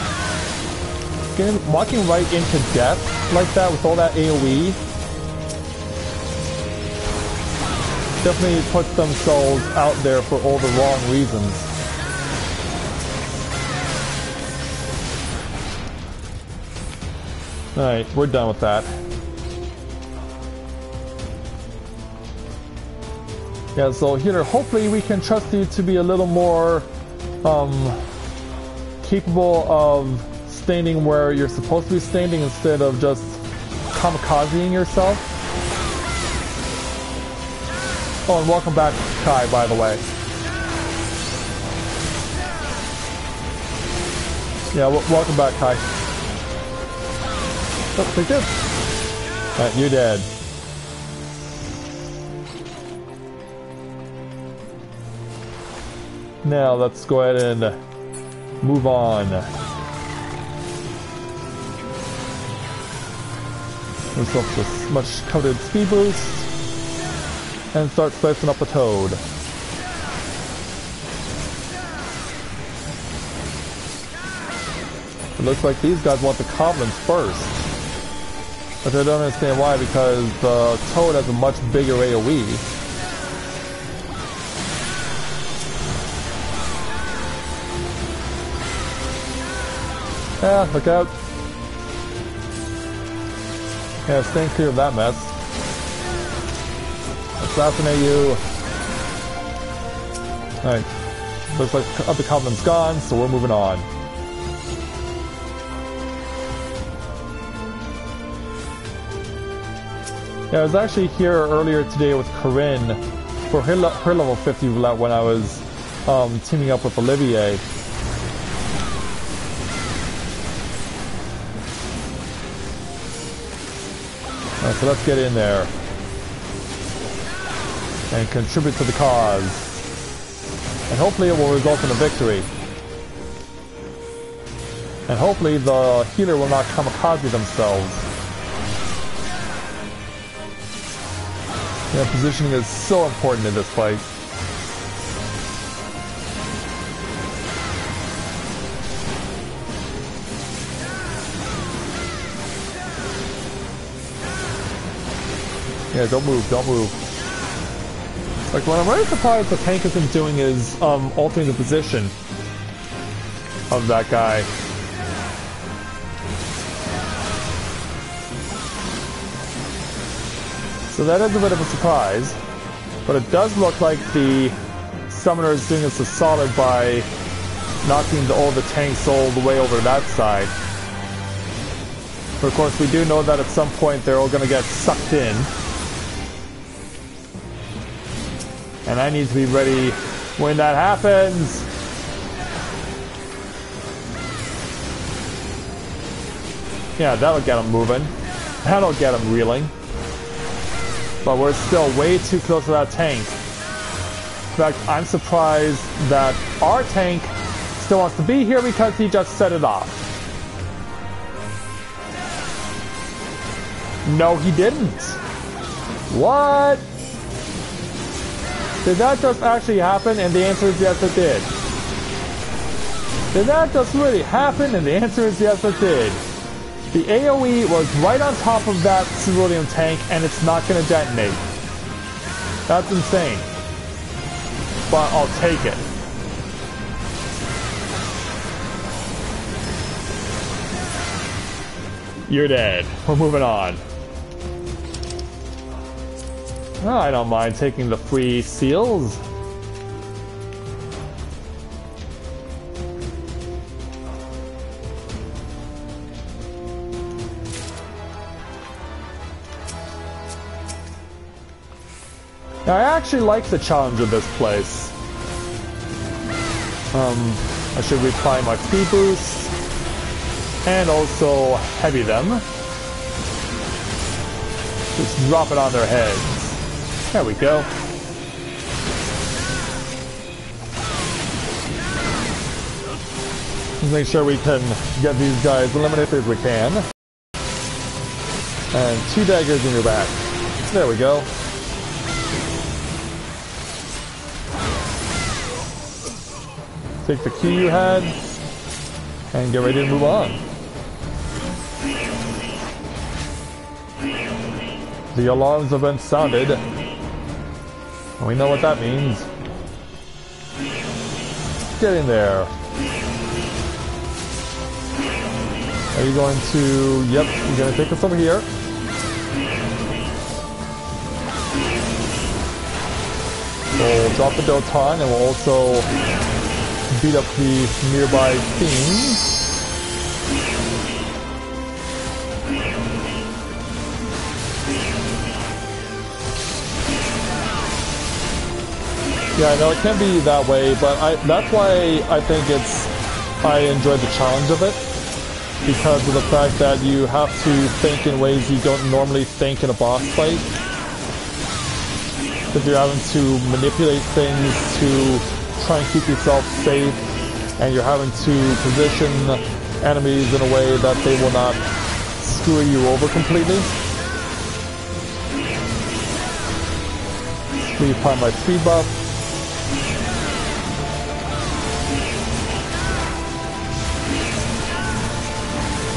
Speaker 1: Walking right into death like that with all that AoE definitely puts themselves out there for all the wrong reasons. Alright, we're done with that. Yeah, so healer, hopefully we can trust you to be a little more capable of standing where you're supposed to be standing instead of just kamikazing yourself. Oh, and welcome back, Kai, by the way. Yeah, welcome back, Kai. Oh, take this. Alright, you're dead. Now, let's go ahead and move on. Let's up this much coveted speed boost and start slicing up the toad. It looks like these guys want the goblins first, but I don't understand why, because the toad has a much bigger AoE. Yeah, look out. Yeah, staying clear of that mess. Assassinate you. Alright. Looks like the Coblin's gone, so we're moving on. Yeah, I was actually here earlier today with Corinne for her level 50 roulette when I was teaming up with Olivier. Alright, so let's get in there and contribute to the cause. And hopefully it will result in a victory. And hopefully the healer will not kamikaze themselves. Yeah, positioning is so important in this fight. Yeah, don't move, don't move. Like, what I'm really surprised the tank isn't doing is altering the position of that guy. So that is a bit of a surprise, but it does look like the summoner is doing us a solid by knocking all the tanks all the way over to that side. But of course, we do know that at some point they're all going to get sucked in. And I need to be ready when that happens. Yeah, that'll get them moving. That'll get them reeling. But we're still way too close to that tank. In fact, I'm surprised that our tank still wants to be here because he just set it off. No, he didn't. What? Did that just actually happen? And the answer is yes, it did. Did that just really happen? And the answer is yes, it did. The AoE was right on top of that cerulean tank, and it's not going to detonate. That's insane. But I'll take it. You're dead. We're moving on. Oh, I don't mind taking the free seals. Now, I actually like the challenge of this place. I should reapply my speed boost and also heavy them. Just drop it on their heads. There we go. Let's make sure we can get these guys eliminated as we can. And 2 daggers in your back. There we go. Take the key you had, and get ready to move on. The alarms have been sounded. And we know what that means. Get in there. Are you going to... Yep, you're going to take us over here. We'll drop the Doton, and we'll also beat up the nearby fiends. Yeah, I know it can be that way, but that's why I think I enjoy the challenge of it, because of the fact that you have to think in ways you don't normally think in a boss fight. Because you're having to manipulate things to try and keep yourself safe, and you're having to position enemies in a way that they will not screw you over completely. Reapply my speed buff.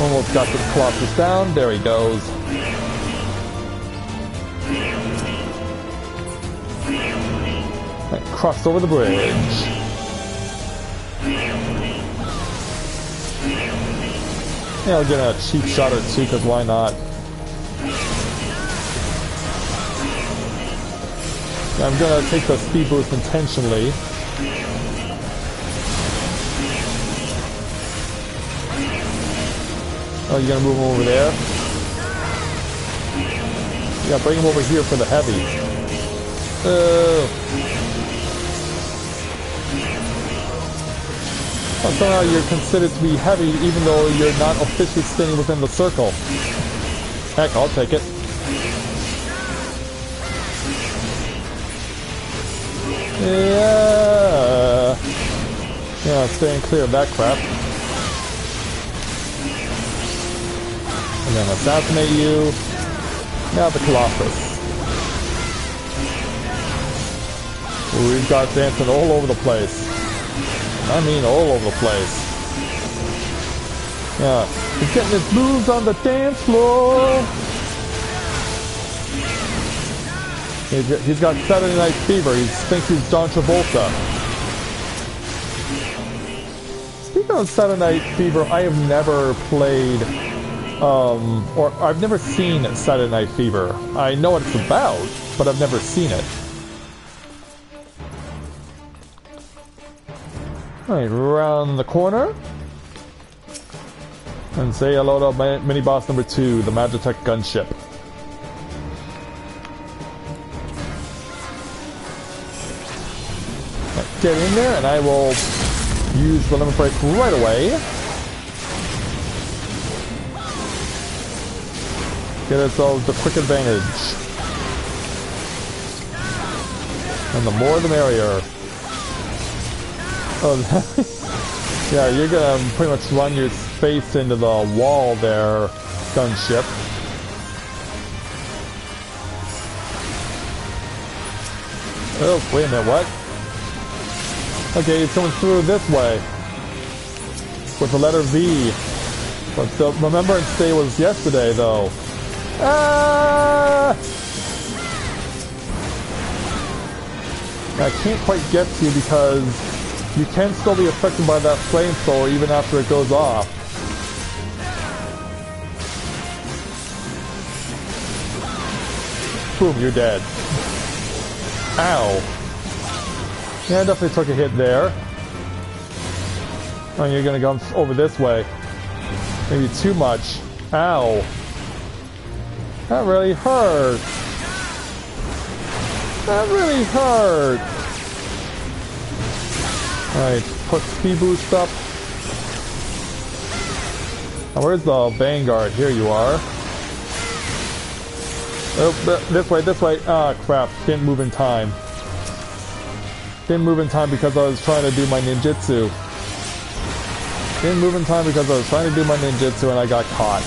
Speaker 1: Almost got the Colossus down. There he goes. And crossed over the bridge. Yeah, I'll get a cheap shot or two, because why not? I'm gonna take the speed boost intentionally. Oh, you're gonna move him over there? Yeah, bring him over here for the heavy. Well, somehow you're considered to be heavy even though you're not officially standing within the circle. Heck, I'll take it. Yeah. Staying clear of that crap. And then assassinate you. Now the Colossus. We've got dancing all over the place. I mean all over the place. Yeah, he's getting his moves on the dance floor. He's got Saturday Night Fever. He thinks he's John Travolta. Speaking of Saturday Night Fever, I have never played, or I've never seen Saturday Night Fever. I know what it's about, but I've never seen it. Alright, around the corner. And say hello to mini-boss number 2, the Magitech gunship. Get in there, and I will use the limit break right away. Get ourselves the quick advantage. And the more the merrier. Oh, yeah, you're gonna pretty much run your face into the wall there, gunship. Oh, wait a minute, what? Okay, it's coming through this way. With the letter V. But the Remembrance Day was yesterday, though. Ah! I can't quite get to you because you can still be affected by that flamethrower even after it goes off. Boom, you're dead. Ow. Yeah, I definitely took a hit there. Oh, you're gonna go over this way. Maybe too much. Ow. That really hurt. That really hurt. Alright, put speed boost up. Now, where's the Vanguard? Here you are. Oh, this way, this way. Ah, crap. Didn't move in time. Didn't move in time because I was trying to do my ninjutsu. Didn't move in time because I was trying to do my ninjutsu and I got caught.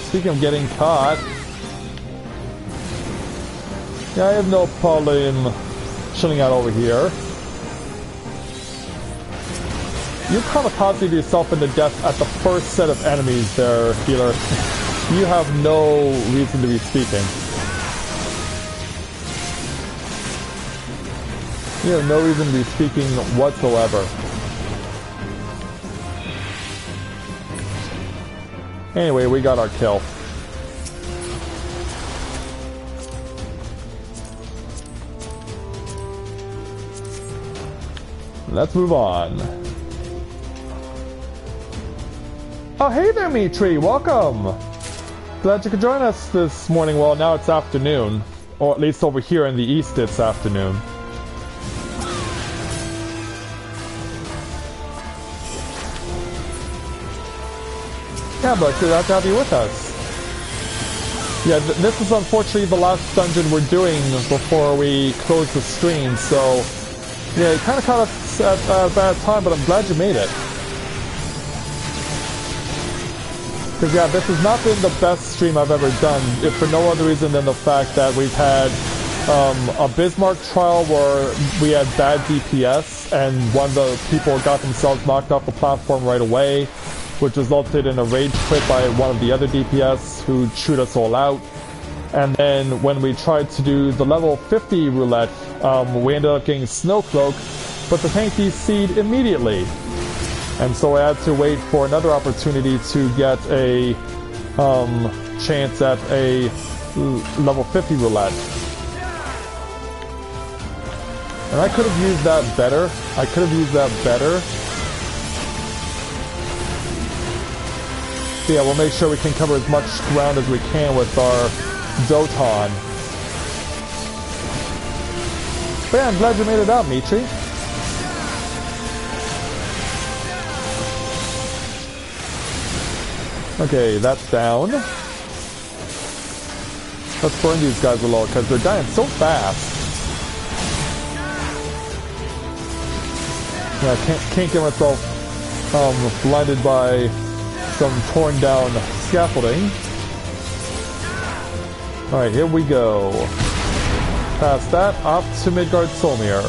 Speaker 1: Speaking of getting caught, yeah, I have no problem chilling out over here. You kamikaze yourself into death at the first set of enemies there, healer. You have no reason to be speaking. You have no reason to be speaking whatsoever. Anyway, we got our kill. Let's move on. Oh, hey there, Mitri. Welcome. Glad you could join us this morning. Well, now it's afternoon. Or at least over here in the east, it's afternoon. Yeah, but glad to have you with us. Yeah, this is unfortunately the last dungeon we're doing before we close the stream, so yeah, it kind of caught us at a bad time, but I'm glad you made it. Because yeah, this has not been the best stream I've ever done, if for no other reason than the fact that we've had a Bismarck trial where we had bad DPS, and one of the people got themselves knocked off the platform right away, which resulted in a rage quit by one of the other DPS who chewed us all out. And then when we tried to do the level 50 roulette, we ended up getting Snowcloak, but the tank DC'd immediately. And so I had to wait for another opportunity to get a chance at a level 50 roulette. And I could have used that better. I could have used that better. So yeah, we'll make sure we can cover as much ground as we can with our Doton. But yeah, I'm glad you made it out, Mitri. Okay, that's down. Let's burn these guys a little, because they're dying so fast. Yeah, can't get myself blinded by some torn down scaffolding. Alright, here we go. Past that, up to Midgard Solmir.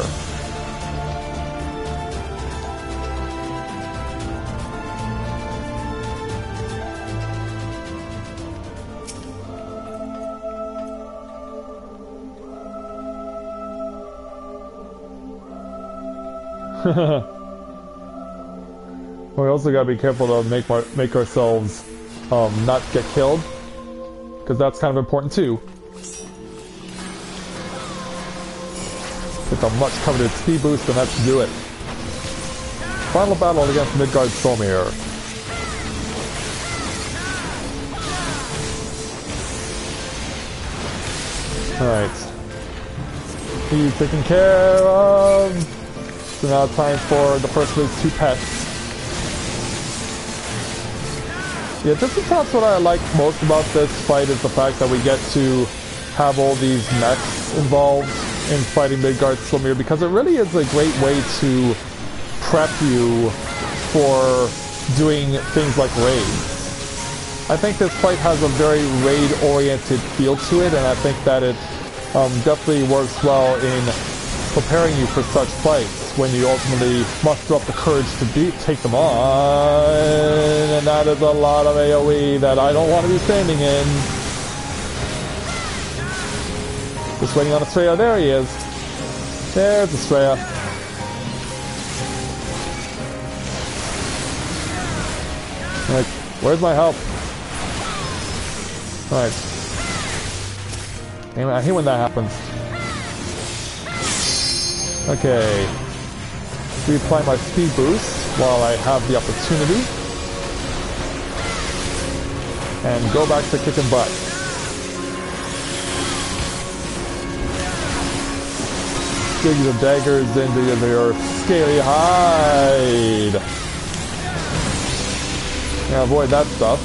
Speaker 1: We also gotta be careful to make ourselves not get killed, because that's kind of important too. Get the much coveted speed boost and let's do it. Final battle against Midgard Solmir. Alright. He's taken care of. So now it's time for the first of his two pets. Yeah, this is perhaps what I like most about this fight, is the fact that we get to have all these mechs involved in fighting Midgard Solmir, because it really is a great way to prep you for doing things like raids. I think this fight has a very raid-oriented feel to it, and I think that it definitely works well in preparing you for such fights when you ultimately muster up the courage to take them on, and that is a lot of AoE that I don't want to be standing in. Just waiting on Estrella. There he is. There's Estrella. Like, where's my help? Alright. I hate when that happens. Okay. Reapply my speed boost while I have the opportunity. And go back to kicking butt. Dig the daggers into your scaly hide. Now avoid that stuff.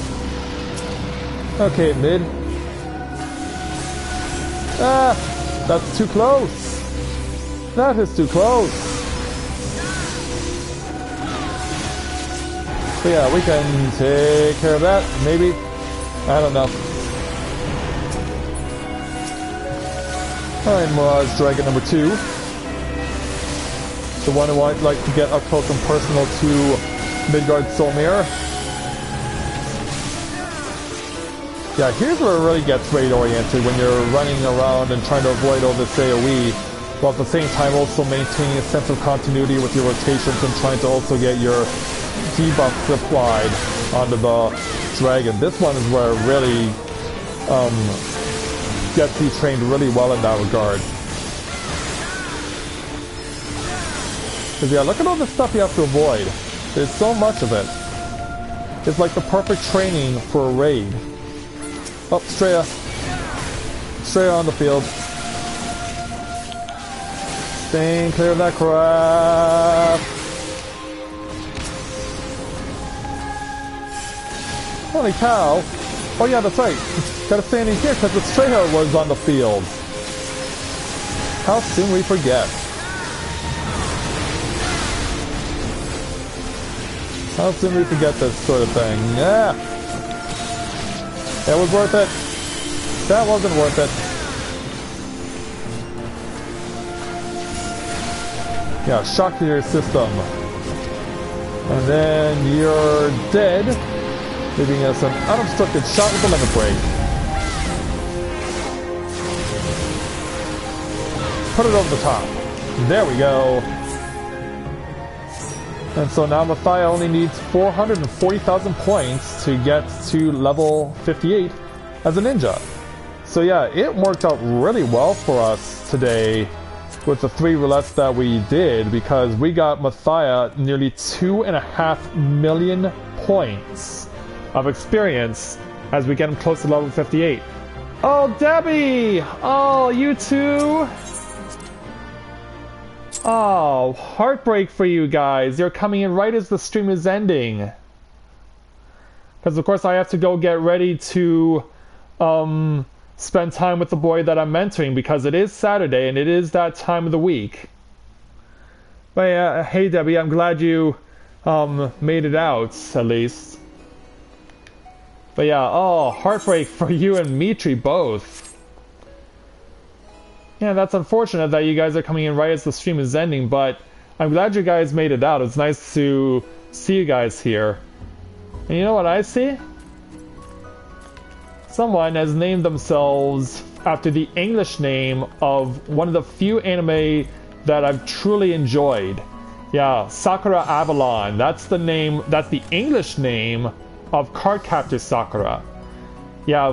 Speaker 1: Okay, mid. Ah! That's too close! That is too close! So yeah, we can take care of that, maybe. I don't know. Alright, Mirage Dragon number 2. The one who I'd like to get up close and personal to Midgard Solmir. Yeah, here's where it really gets raid-oriented, when you're running around and trying to avoid all this AoE, while at the same time also maintaining a sense of continuity with your rotations and trying to also get your debuffs applied onto the dragon. This one is where it really gets you trained really well in that regard. Because yeah, look at all the stuff you have to avoid. There's so much of it. It's like the perfect training for a raid. Oh, Estrella. Estrella on the field. Staying clear of that crap. Holy cow. Oh yeah, that's right. Gotta stand in here because Estrella was on the field. How soon we forget. How soon we forget this sort of thing. Yeah. It was worth it. That wasn't worth it. Yeah, shock to your system. And then you're dead, leaving us an unobstructed shot with the limit break. Put it over the top. There we go. And so now Matthia only needs 440,000 points to get to level 58 as a ninja. So yeah, it worked out really well for us today with the 3 roulettes that we did, because we got Matthia nearly 2.5 million points of experience as we get him close to level 58. Oh, Debbie! Oh, you too? Oh, heartbreak for you guys. You're coming in right as the stream is ending. Because of course I have to go get ready to spend time with the boy that I'm mentoring, because it is Saturday and it is that time of the week. But yeah, hey Debbie, I'm glad you made it out, at least. But yeah, oh, heartbreak for you and Mitri both. Yeah, that's unfortunate that you guys are coming in right as the stream is ending, but I'm glad you guys made it out. It's nice to see you guys here. And you know what I see? Someone has named themselves after the English name of one of the few anime that I've truly enjoyed. Yeah, Sakura Avalon. That's the name, that's the English name of Cardcaptor Sakura. Yeah,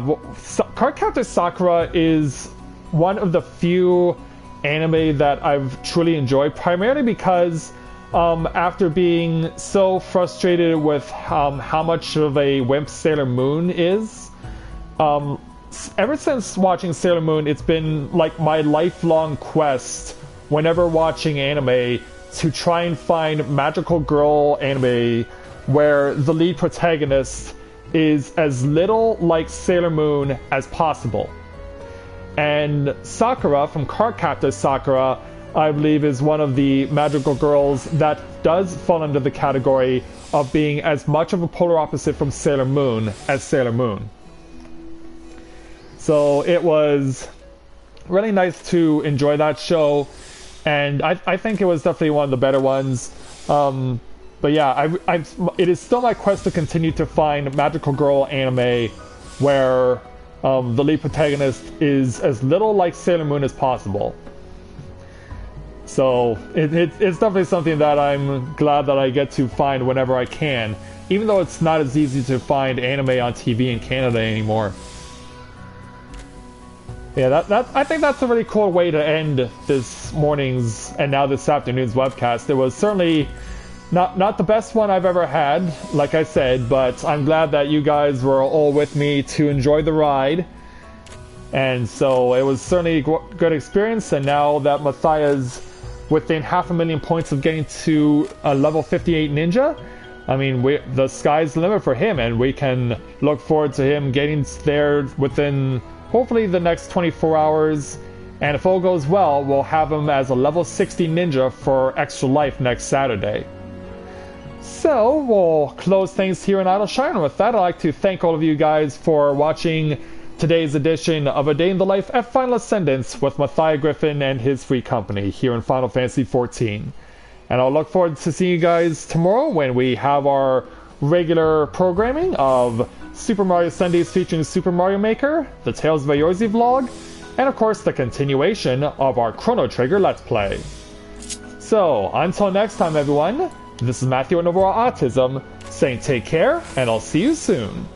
Speaker 1: Cardcaptor Sakura is one of the few anime that I've truly enjoyed, primarily because after being so frustrated with how much of a wimp Sailor Moon is, ever since watching Sailor Moon, it's been like my lifelong quest whenever watching anime to try and find magical girl anime where the lead protagonist is as little like Sailor Moon as possible. And Sakura from Cardcaptor Sakura, I believe, is one of the magical girls that does fall under the category of being as much of a polar opposite from Sailor Moon as Sailor Moon. So it was really nice to enjoy that show, and I think it was definitely one of the better ones. But yeah, it is still my quest to continue to find magical girl anime where the lead protagonist is as little like Sailor Moon as possible. So it's definitely something that I'm glad that I get to find whenever I can, even though it's not as easy to find anime on TV in Canada anymore. Yeah, I think that's a really cool way to end this morning's and now this afternoon's webcast. It was certainly not the best one I've ever had, like I said, but I'm glad that you guys were all with me to enjoy the ride. And so it was certainly a good experience, and now that Mathia's within 500,000 points of getting to a level 58 ninja, I mean, the sky's the limit for him, and we can look forward to him getting there within hopefully the next 24 hours. And if all goes well, we'll have him as a level 60 ninja for Extra Life next Saturday. So we'll close things here in Idle Shine. And with that, I'd like to thank all of you guys for watching today's edition of A Day in the Life at Final Ascendance with Matthia Griffin and his free company here in Final Fantasy XIV. And I'll look forward to seeing you guys tomorrow when we have our regular programming of Super Mario Sundays featuring Super Mario Maker, the Tales of Eorze vlog, and of course the continuation of our Chrono Trigger Let's Play. So, until next time everyone, this is Matthia with Novaura Autism, saying take care, and I'll see you soon.